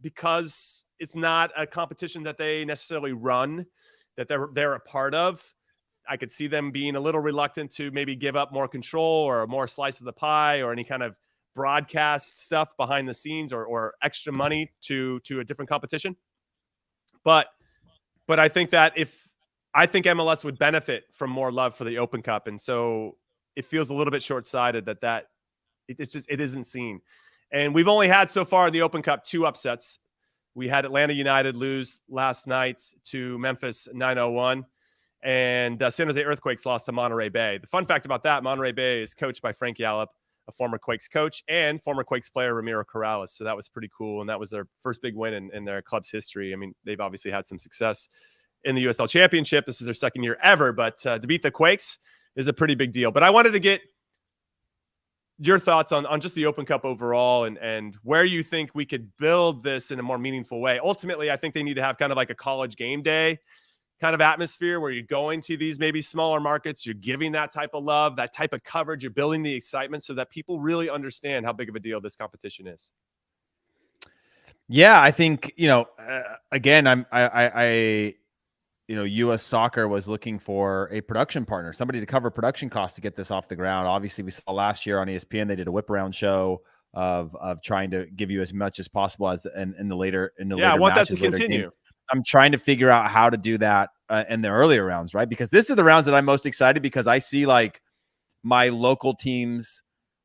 because it's not a competition that they necessarily run, that they're a part of. I could see them being a little reluctant to maybe give up more control or more slice of the pie or any kind of broadcast stuff behind the scenes or extra money to a different competition. But I think that I think MLS would benefit from more love for the Open Cup. And so it feels a little bit short-sighted that it isn't seen. And we've only had so far in the Open Cup 2 upsets. We had Atlanta United lose last night to Memphis 9-0-1. And San Jose Earthquakes lost to Monterey Bay. The fun fact about that, Monterey Bay is coached by Frank Yallop, a former Quakes coach, and former Quakes player Ramiro Corrales. So that was pretty cool. And that was their first big win in their club's history. I mean, they've obviously had some success in the USL Championship. This is their second year ever, but to beat the Quakes is a pretty big deal. But I wanted to get your thoughts on just the Open Cup overall and where you think we could build this in a more meaningful way. Ultimately, I think they need to have kind of like a college game day kind of atmosphere where you're going to these maybe smaller markets, you're giving that type of love, that type of coverage, you're building the excitement so that people really understand how big of a deal this competition is. Yeah, I think, again, U.S. Soccer was looking for a production partner, somebody to cover production costs to get this off the ground. Obviously, we saw last year on ESPN, they did a whip around show of trying to give you as much as possible as in the later I want that to continue. I'm trying to figure out how to do that in the earlier rounds, right? Because this is the rounds that I'm most excited because I see like my local teams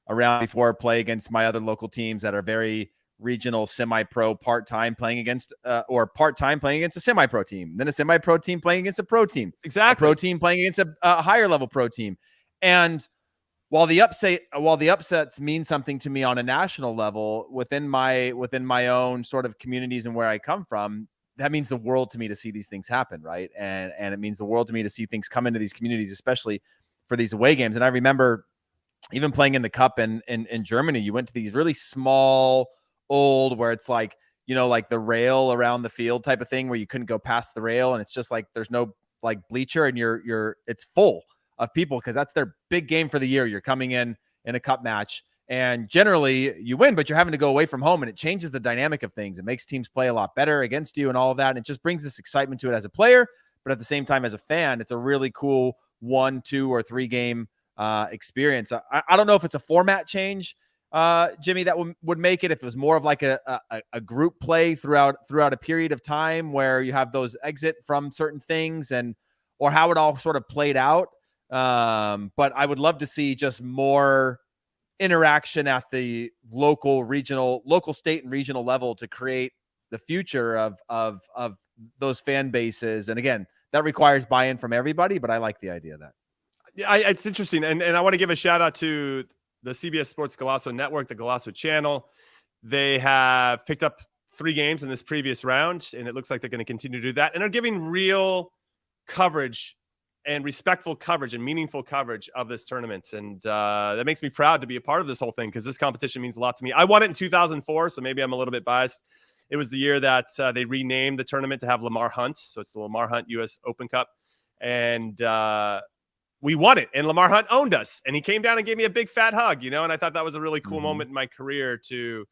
around before play against my other local teams that are very regional, semi-pro, part-time playing against or part-time playing against a semi-pro team, then a semi-pro team playing against a pro team, exactly, a pro team playing against a higher level pro team. And while the upsets mean something to me on a national level within my own sort of communities and where I come from, that means the world to me to see these things happen, right? And it means the world to me to see things come into these communities, especially for these away games. And I remember even playing in the Cup in Germany, you went to these really small, old, where it's like, like the rail around the field type of thing where you couldn't go past the rail. And it's just like, there's no like bleacher and it's full of people because that's their big game for the year. You're coming in a Cup match. And generally you win, but you're having to go away from home and it changes the dynamic of things. It makes teams play a lot better against you and all of that. And it just brings this excitement to it as a player, but at the same time, as a fan, it's a really cool 1, 2, or 3 game experience. I don't know if it's a format change, Jimmy, that would make it, if it was more of like a group play throughout a period of time where you have those exit from certain things or how it all sort of played out. But I would love to see just more interaction at the local, state and regional level to create the future of those fan bases. And again, that requires buy-in from everybody, but I like the idea of that. Yeah, it's interesting. And I want to give a shout out to the CBS Sports Golasso Network, the Golasso channel. They have picked up 3 games in this previous round, and it looks like they're going to continue to do that, and are giving real coverage and respectful coverage and meaningful coverage of this tournament. And that makes me proud to be a part of this whole thing, because this competition means a lot to me. I won it in 2004, so maybe I'm a little bit biased. It was the year that they renamed the tournament to have Lamar Hunt. So it's the Lamar Hunt US Open Cup. And we won it, and Lamar Hunt owned us, and he came down and gave me a big fat hug, and I thought that was a really cool moment in my career to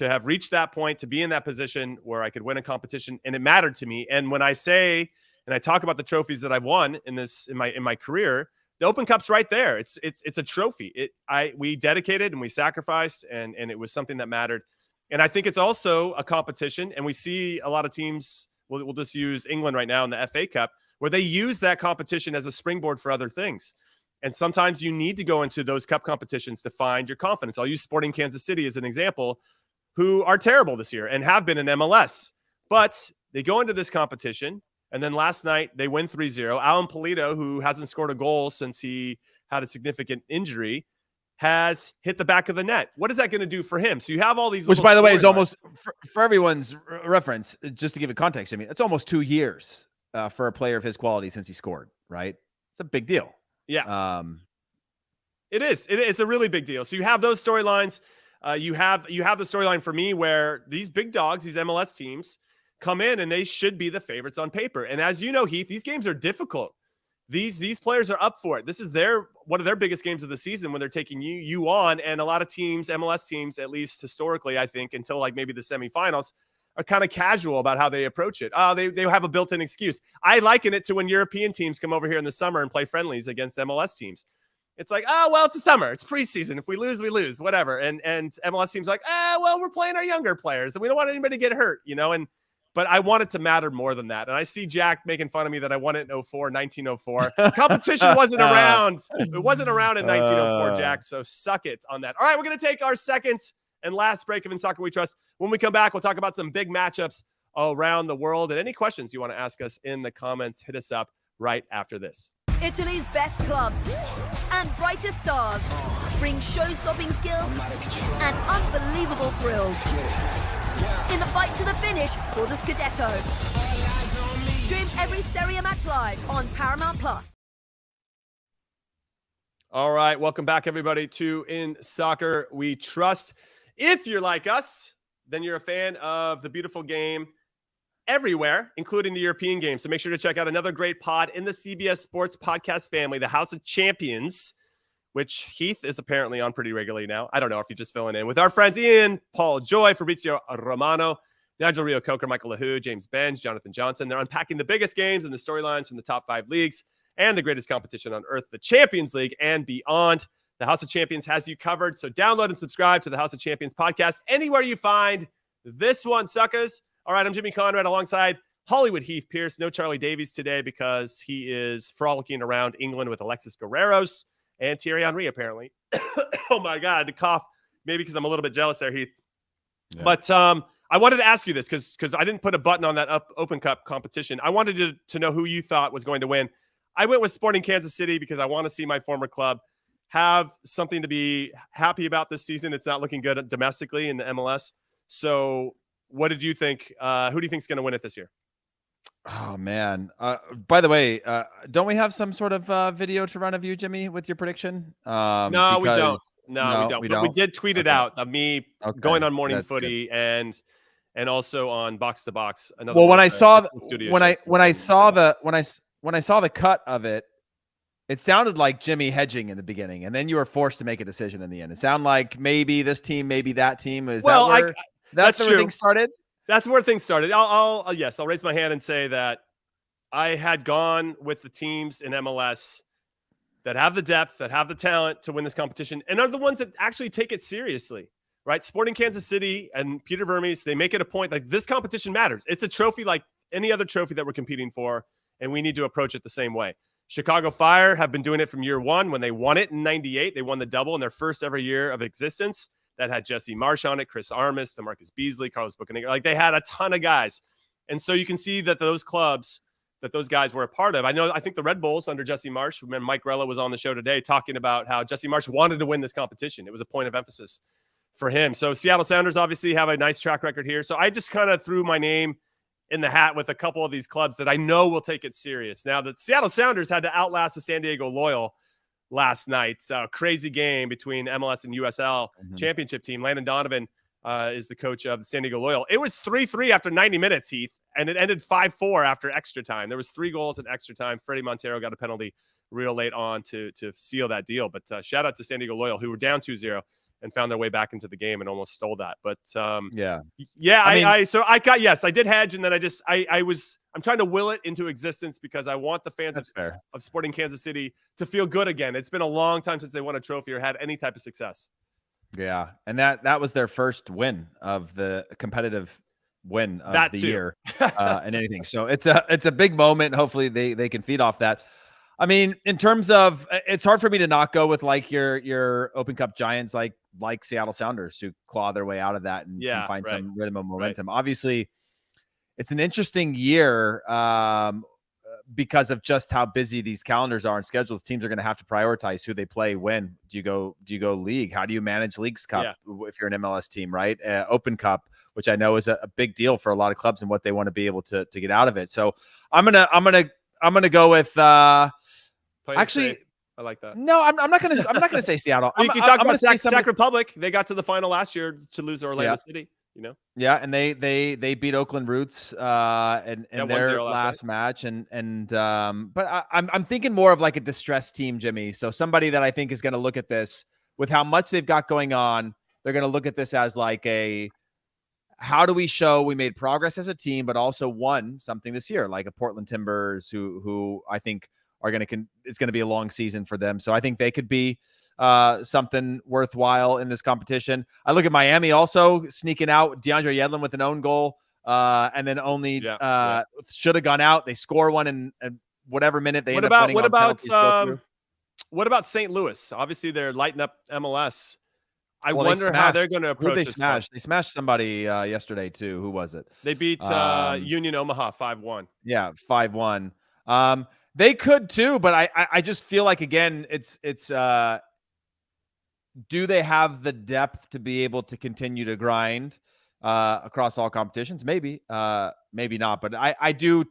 have reached that point, to be in that position where I could win a competition, and it mattered to me. And when I say, and I talk about the trophies that I've won in my career, the Open Cup's right there. It's a trophy. We dedicated and we sacrificed, and it was something that mattered. And I think it's also a competition, and we see a lot of teams, we'll just use England right now in the FA Cup, where they use that competition as a springboard for other things. And sometimes you need to go into those cup competitions to find your confidence. I'll use Sporting Kansas City as an example, who are terrible this year and have been in MLS. But they go into this competition, and then last night they win 3-0. Alan Polito, who hasn't scored a goal since he had a significant injury, has hit the back of the net. What is that going to do for him? So you have all these, which by the way is almost, for everyone's reference, just to give it context, I mean, it's almost 2 years for a player of his quality since he scored, right? It's a big deal. Yeah. It is. It's a really big deal. So you have those storylines. You have the storyline for me where these big dogs, these MLS teams, come in and they should be the favorites on paper. And as you know, Heath, these games are difficult. These players are up for it. This is one of their biggest games of the season when they're taking you on. And a lot of teams, MLS teams, at least historically, I think, until like maybe the semifinals, are kind of casual about how they approach it. They have a built-in excuse. I liken it to when European teams come over here in the summer and play friendlies against MLS teams. It's like, oh, well, it's the summer. It's preseason. If we lose, we lose, whatever. And MLS teams are like, well, we're playing our younger players and we don't want anybody to get hurt, But I want it to matter more than that. And I see Jack making fun of me that I won it in 1904. Competition wasn't around. It wasn't around in 1904, Jack. So suck it on that. All right, we're going to take our second and last break of In Soccer We Trust. When we come back, we'll talk about some big matchups around the world. And any questions you want to ask us in the comments, hit us up right after this. Italy's best clubs and brightest stars bring show-stopping skills and unbelievable thrills in the fight to the finish for the Scudetto. Stream every Serie A match live on Paramount+. All right, welcome back, everybody, to In Soccer We Trust. If you're like us, then you're a fan of the beautiful game everywhere, including the European game. So make sure to check out another great pod in the CBS Sports podcast family, the House of Champions, which Heath is apparently on pretty regularly now. I don't know if you're just filling in with our friends Ian, Paul Joy, Fabrizio Romano, Nigel Rio Coker, Michael LaHoo, James Benj, Jonathan Johnson. They're unpacking the biggest games and the storylines from the top 5 leagues and the greatest competition on earth, the Champions League and beyond. The House of Champions has you covered. So download and subscribe to the House of Champions podcast anywhere you find this one, suckers. All right, I'm Jimmy Conrad alongside Hollywood Heath Pearce. No Charlie Davies today because he is frolicking around England with Alexis Guerreros and Thierry Henry, apparently. Oh, my God, the cough. Maybe because I'm a little bit jealous there, Heath. Yeah. But I wanted to ask you this because I didn't put a button on that Open Cup competition. I wanted to know who you thought was going to win. I went with Sporting Kansas City because I want to see my former club have something to be happy about this season. It's not looking good domestically in the MLS. So what did you think? Who do you think is going to win it this year? Oh, man. By the way, don't we have some sort of video to run of you, Jimmy, with your prediction? No, we don't. No, we don't. But we did tweet it out of me going on Morning Footy and also on Box to Box. Well, when I saw the cut of it, it sounded like Jimmy hedging in the beginning, and then you were forced to make a decision in the end. It sounded like maybe this team, maybe that team. Is that where that's where things started? That's where things started. I'll raise my hand and say that I had gone with the teams in MLS that have the depth, that have the talent to win this competition, and are the ones that actually take it seriously, right? Sporting Kansas City and Peter Vermes, they make it a point like this competition matters. It's a trophy like any other trophy that we're competing for, and we need to approach it the same way. Chicago Fire have been doing it from year one. When they won it in 98, they won the double in their first ever year of existence. That had Jesse Marsh on it, Chris Armas, DeMarcus Beasley, Carlos Bucanega. Like they had a ton of guys. And so you can see that those clubs that those guys were a part of. I think the Red Bulls under Jesse Marsh, remember Mike Rella was on the show today talking about how Jesse Marsh wanted to win this competition. It was a point of emphasis for him. So Seattle Sounders obviously have a nice track record here. So I just kind of threw my name in the hat with a couple of these clubs that I know will take it serious. Now, the Seattle Sounders had to outlast the San Diego Loyal last night. Crazy game between MLS and USL championship team. Landon Donovan is the coach of the San Diego Loyal. It was 3-3 after 90 minutes, Heath, and it ended 5-4 after extra time. There was 3 goals in extra time. Freddie Montero got a penalty real late on to seal that deal. But shout out to San Diego Loyal, who were down 2-0 and found their way back into the game and almost stole that. But I did hedge, and then I'm trying to will it into existence because I want the fans of Sporting Kansas City to feel good again. It's been a long time since they won a trophy or had any type of success. Yeah, and that was their first win of the competitive win of the year and anything. So it's a big moment. Hopefully they can feed off that. I mean, in terms of, it's hard for me to not go with like your Open Cup giants, like Seattle Sounders, who claw their way out of that and can find some rhythm and momentum. Right. Obviously, it's an interesting year because of just how busy these calendars are and schedules. Teams are going to have to prioritize who they play when. Do you go league? How do you manage Leagues Cup if you're an MLS team, right? Open Cup, which I know is a big deal for a lot of clubs and what they want to be able to get out of it. So I'm gonna go with actually. I like that. No, I'm not gonna say Seattle. You can talk about Sac Republic. They got to the final last year to lose to Orlando City. You know. Yeah, and they beat Oakland Roots in their last match, but I'm thinking more of like a distressed team, Jimmy. So somebody that I think is going to look at this with how much they've got going on. They're going to look at this as like how do we show we made progress as a team, but also won something this year, like a Portland Timbers, who I think are it's going to be a long season for them. So I think they could be something worthwhile in this competition. I look at Miami also sneaking out, DeAndre Yedlin with an own goal, and then only should have gone out. They score one in whatever minute they end up winning. What about St. Louis? Obviously, they're lighting up MLS. I wonder how they're going to approach this. They smashed somebody yesterday too. Who was it? They beat Union Omaha 5-1. Yeah, 5-1. They could too, but I just feel like, again, it's do they have the depth to be able to continue to grind across all competitions? Maybe, maybe not. But I do,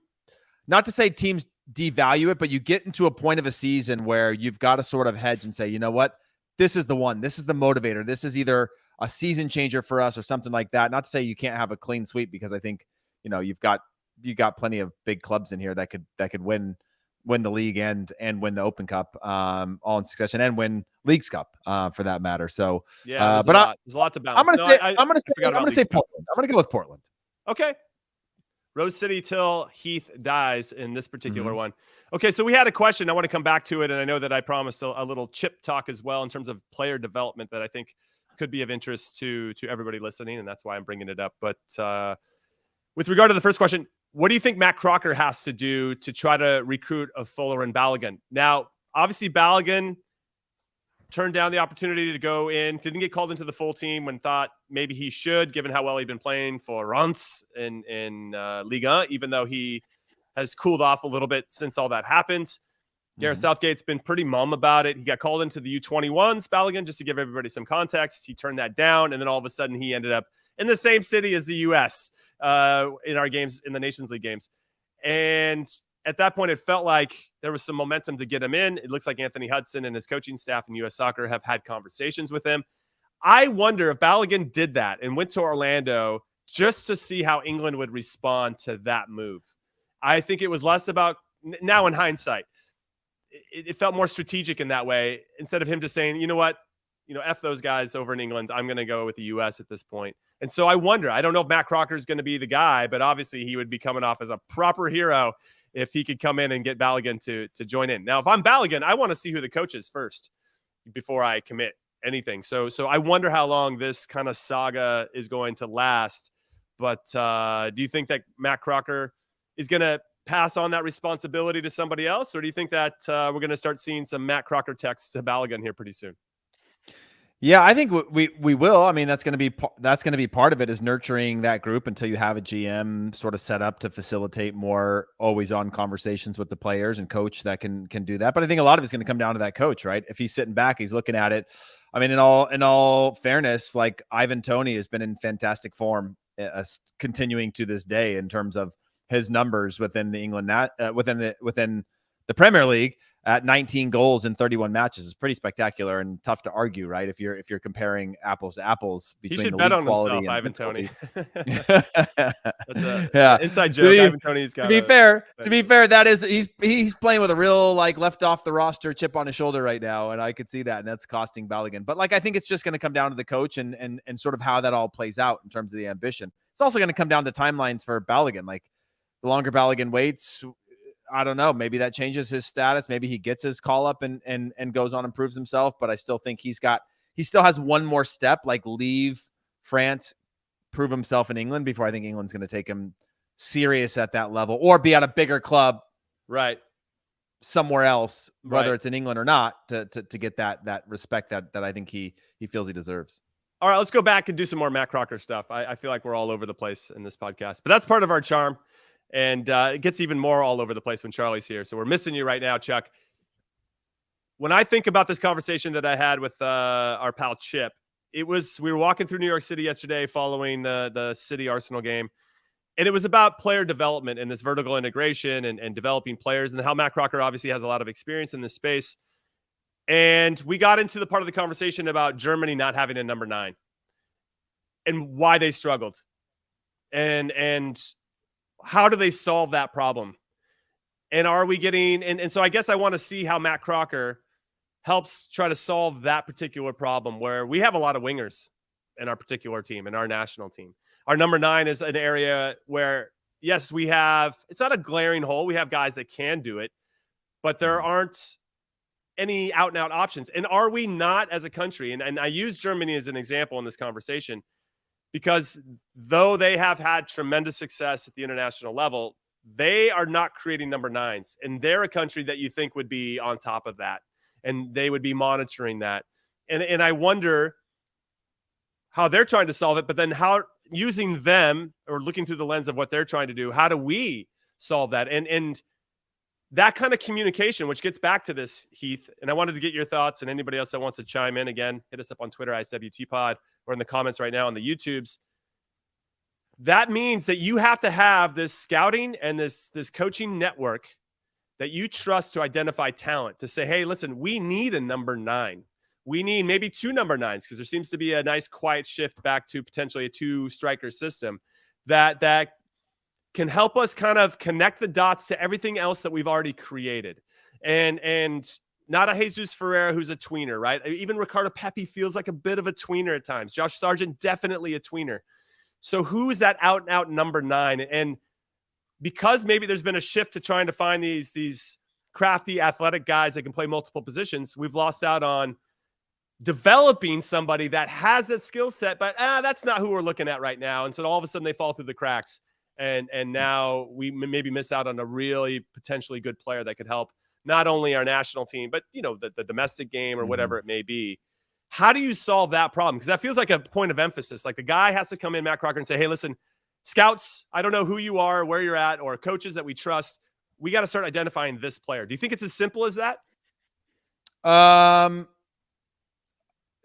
not to say teams devalue it, but you get into a point of a season where you've got to sort of hedge and say, you know what? This is the one. This is the motivator. This is either a season changer for us or something like that. Not to say you can't have a clean sweep, because I think, you've got plenty of big clubs in here that could win the league and win the Open Cup all in succession, and win Leagues Cup for that matter. So yeah, there's a lot to balance. I'm gonna say Portland. I'm gonna go with Portland. Okay. Rose City till Heath dies in this particular one. Okay, so we had a question. I want to come back to it, and I know that I promised a little chip talk as well in terms of player development that I think could be of interest to everybody listening, and that's why I'm bringing it up. But with regard to the first question, what do you think Matt Crocker has to do to try to recruit a Folarin Balogun? Now, obviously, Balogun turned down the opportunity to go in, didn't get called into the full team when thought maybe he should, given how well he'd been playing for Reims in Ligue 1, even though he has cooled off a little bit since all that happened. Gareth Southgate's been pretty mum about it. He got called into the U21s, Balogun, just to give everybody some context. He turned that down, and then all of a sudden he ended up in the same city as the U.S. In our games, in the Nations League games. And at that point, it felt like there was some momentum to get him in. It looks like Anthony Hudson and his coaching staff in U.S. Soccer have had conversations with him. I wonder if Balogun did that and went to Orlando just to see how England would respond to that move. I think it was less about, now in hindsight, it felt more strategic in that way, instead of him just saying, you know what, F those guys over in England. I'm going to go with the U.S. at this point. And so I wonder, I don't know if Matt Crocker is going to be the guy, but obviously he would be coming off as a proper hero if he could come in and get Balogun to join in. Now, if I'm Balogun, I want to see who the coach is first before I commit anything. So I wonder how long this kind of saga is going to last. But do you think that Matt Crocker is going to pass on that responsibility to somebody else? Or do you think that we're going to start seeing some Matt Crocker texts to Balogun here pretty soon? Yeah, I think we will. I mean, that's going to be part of it, is nurturing that group until you have a GM sort of set up to facilitate more always on conversations with the players and coach that can do that. But I think a lot of it's going to come down to that coach, right? If he's sitting back, he's looking at it. I mean, in all fairness, like Ivan Toney has been in fantastic form, continuing to this day in terms of his numbers within the England within the Premier League at 19 goals in 31 matches is pretty spectacular and tough to argue, right? If you're comparing apples to apples between he should the bet league on quality himself, and Ivan Toney. yeah. That's inside joke. Ivan Toney's got. To be fair, that is he's playing with a real like left off the roster chip on his shoulder right now, and I could see that, and that's costing Balogun. But like I think it's just going to come down to the coach and sort of how that all plays out in terms of the ambition. It's also going to come down to timelines for Balogun. Like the longer Balogun waits, I don't know. Maybe that changes his status. Maybe he gets his call up and goes on and proves himself. But I still think he still has one more step, like leave France, prove himself in England before I think England's going to take him serious at that level or be at a bigger club, right, somewhere else, whether right. it's in England or not, to get that respect that I think he feels he deserves. All right, let's go back and do some more Matt Crocker stuff. I feel like we're all over the place in this podcast, but that's part of our charm. And it gets even more all over the place when Charlie's here. So we're missing you right now, Chuck. When I think about this conversation that I had with our pal Chip, we were walking through New York City yesterday following the City Arsenal game. And it was about player development and this vertical integration and developing players and how Matt Crocker obviously has a lot of experience in this space. And we got into the part of the conversation about Germany not having a number 9 and why they struggled. And how do they solve that problem? And are we getting, and so I guess I want to see how Matt Crocker helps try to solve that particular problem where we have a lot of wingers in our particular team, in our national team. Our number 9 is an area where, yes, it's not a glaring hole. We have guys that can do it, but there aren't any out and out options. And are we not as a country? And I use Germany as an example in this conversation, because though they have had tremendous success at the international level, they are not creating number 9s. And they're a country that you think would be on top of that. And they would be monitoring that. And I wonder how they're trying to solve it, but then how using them or looking through the lens of what they're trying to do, how do we solve that? And that kind of communication, which gets back to this, Heath, and I wanted to get your thoughts and anybody else that wants to chime in, again, hit us up on Twitter, ISWTpod, or in the comments right now on the YouTubes. That means that you have to have this scouting and this coaching network that you trust to identify talent, to say, hey, listen, we need a number 9. We need maybe 2 number 9s because there seems to be a nice quiet shift back to potentially a 2-striker system that can help us kind of connect the dots to everything else that we've already created. And not a Jesus Ferreira who's a tweener, right? Even Ricardo Pepi feels like a bit of a tweener at times. Josh Sargent, definitely a tweener. So who's that out and out number 9? And because maybe there's been a shift to trying to find these crafty athletic guys that can play multiple positions, we've lost out on developing somebody that has a skill set, but that's not who we're looking at right now. And so all of a sudden they fall through the cracks. And now we maybe miss out on a really potentially good player that could help not only our national team, but the domestic game or whatever it may be. How do you solve that problem? Because that feels like a point of emphasis. Like the guy has to come in, Matt Crocker, and say, hey, listen, scouts, I don't know who you are, where you're at, or coaches that we trust. We got to start identifying this player. Do you think it's as simple as that?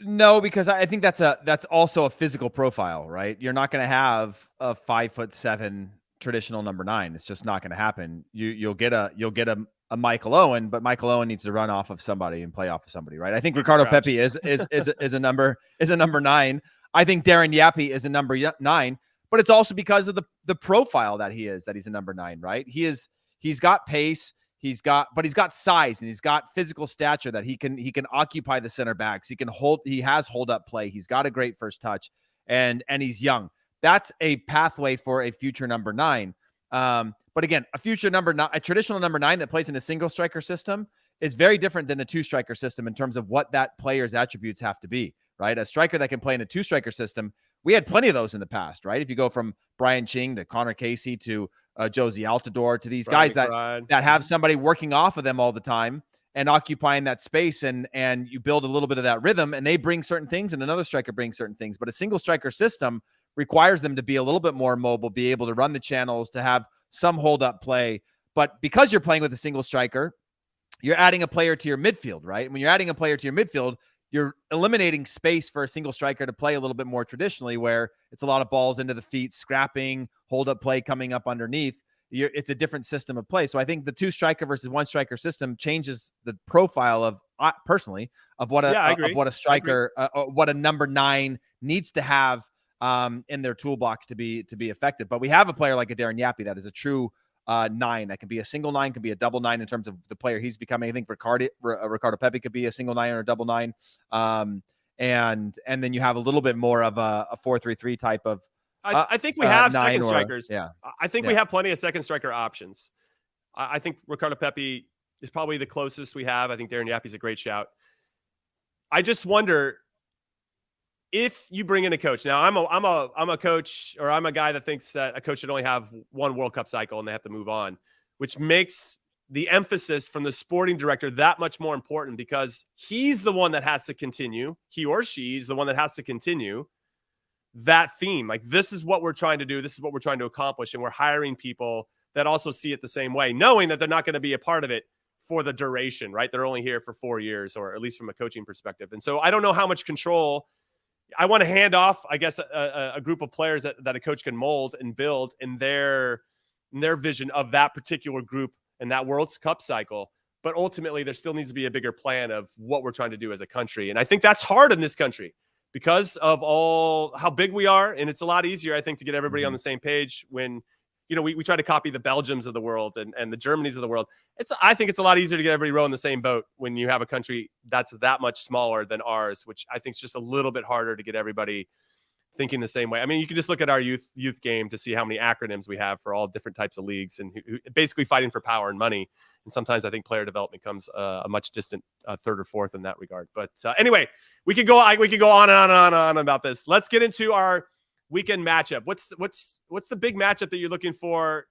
No, because I think that's also a physical profile, right? You're not going to have a 5'7" traditional number 9. It's just not going to happen. You'll get a Michael Owen, but Michael Owen needs to run off of somebody and play off of somebody, right? I think Ricardo Pepi is a number 9. I think Darren Yappy is a number 9, but it's also because of the profile that he's a number 9, right? He's got pace. He's got size and he's got physical stature that he can occupy the center backs. He has hold up play. He's got a great first touch and he's young. That's a pathway for a future number 9. But again, a traditional number 9 that plays in a single striker system is very different than a 2-striker system in terms of what that player's attributes have to be, right? A striker that can play in a 2-striker system, we had plenty of those in the past, right? If you go from Brian Ching to Connor Casey to Josie Altidore to these guys that have somebody working off of them all the time and occupying that space, and you build a little bit of that rhythm, and they bring certain things and another striker brings certain things. But a single striker system requires them to be a little bit more mobile, be able to run the channels, to have some hold up play. But because you're playing with a single striker, you're adding a player to your midfield, right? And when you're adding a player to your midfield, you're eliminating space for a single striker to play a little bit more traditionally, where it's a lot of balls into the feet, scrapping, hold up play coming up underneath. It's a different system of play. So I think the 2 striker versus 1 striker system changes the profile of personally of what a striker, what a number 9 needs to have in their toolbox to be effective. But we have a player like a Darren Yappy that is a true 9 that can be a single 9, can be a double 9 in terms of the player he's becoming. I think Ricardo Pepi could be a single 9 or a double 9. And then you have a little bit more of a 4-3-3 type of. I think we have second strikers. Yeah. I think we have plenty of second striker options. I think Ricardo Pepi is probably the closest we have. I think Darren Yappy's a great shout. I just wonder if you bring in a coach. Now, I'm a coach, or I'm a guy that thinks that a coach should only have 1 World Cup cycle and they have to move on, which makes the emphasis from the sporting director that much more important, because he's the one that has to continue. He or she is the one that has to continue that theme. Like, this is what we're trying to do. This is what we're trying to accomplish. And we're hiring people that also see it the same way, knowing that they're not going to be a part of it for the duration, right? They're only here for 4 years, or at least from a coaching perspective. And so I don't know how much control I want to hand off, I guess, a group of players that a coach can mold and build in their vision of that particular group and that World Cup cycle. But ultimately, there still needs to be a bigger plan of what we're trying to do as a country. And I think that's hard in this country because of all how big we are. And it's a lot easier, I think, to get everybody on the same page when, we try to copy the Belgiums of the world and the Germanys of the world. I think it's a lot easier to get everybody rowing the same boat when you have a country that's that much smaller than ours, which I think is just a little bit harder to get everybody thinking the same way. I mean, you can just look at our youth game to see how many acronyms we have for all different types of leagues and who basically fighting for power and money. And sometimes I think player development comes a much distant third or fourth in that regard. But anyway, we could go on and on and on about this. Let's get into our weekend matchup. What's the big matchup that you're looking forward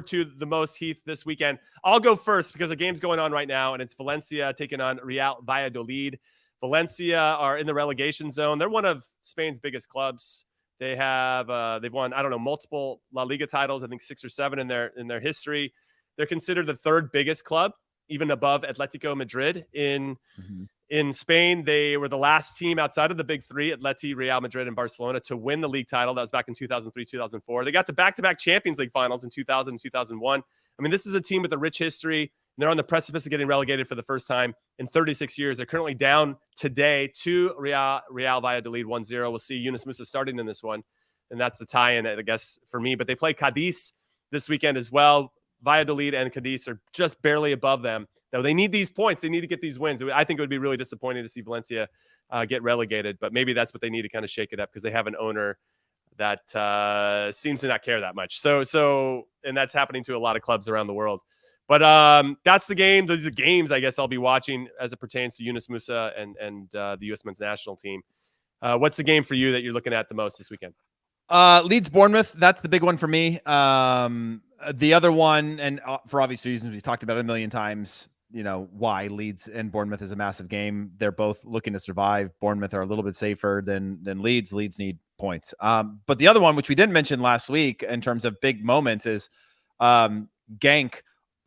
to the most, Heath, this weekend? I'll go first because the game's going on right now, and it's Valencia taking on Real Valladolid. Valencia are in the relegation zone. They're one of Spain's biggest clubs. They've won, multiple La Liga titles, I think 6 or 7 in their history. They're considered the 3rd biggest club, even above Atletico Madrid in Spain. They were the last team outside of the big 3, Atleti, Real Madrid, and Barcelona, to win the league title. That was back in 2003, 2004. They got to back-to-back Champions League finals in 2000 and 2001. I mean, this is a team with a rich history. They're on the precipice of getting relegated for the first time in 36 years. They're currently down today to Real Valladolid 1-0. We'll see Yunus Musa starting in this one, and that's the tie-in, I guess, for me. But they play Cadiz this weekend as well. Valladolid and Cadiz are just barely above them. Though they need these points. They need to get these wins. I think it would be really disappointing to see Valencia get relegated, but maybe that's what they need to kind of shake it up because they have an owner that seems to not care that much. So, and that's happening to a lot of clubs around the world. But that's the game. Those are the games I guess I'll be watching as it pertains to Yunus Musa and the U.S. men's national team. What's the game for you that you're looking at the most this weekend? Leeds Bournemouth. That's the big one for me. The other one, and for obvious reasons, we've talked about it a million times, why Leeds and Bournemouth is a massive game. They're both looking to survive. Bournemouth are a little bit safer than Leeds. Leeds need points. But the other one, which we didn't mention last week in terms of big moments, is Genk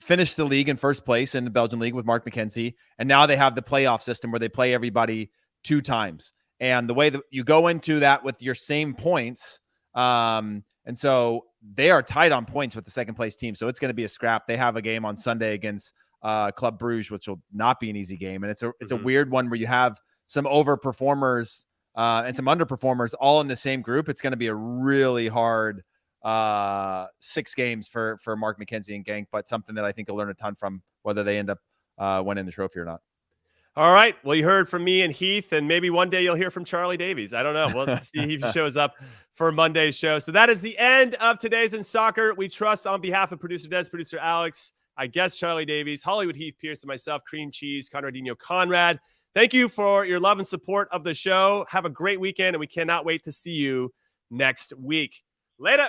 finished the league in first place in the Belgian league with Mark McKenzie. And now they have the playoff system where they play everybody 2 times. And the way that you go into that with your same points, and so they are tied on points with the second place team. So it's going to be a scrap. They have a game on Sunday against Club Bruges, which will not be an easy game. And it's a weird one where you have some overperformers and some underperformers all in the same group. It's going to be a really hard 6 games for Mark McKenzie and Genk, but something that I think he'll learn a ton from, whether they end up winning the trophy or not. All right. Well, you heard from me and Heath, and maybe one day you'll hear from Charlie Davies. I don't know. We'll see if he shows up for Monday's show. So that is the end of Today's in Soccer. We trust, on behalf of producer Des, producer Alex, I guess Charlie Davies, Hollywood Heath Pearce, and myself, Cream Cheese, Conradinho Conrad. Thank you for your love and support of the show. Have a great weekend, and we cannot wait to see you next week. Later.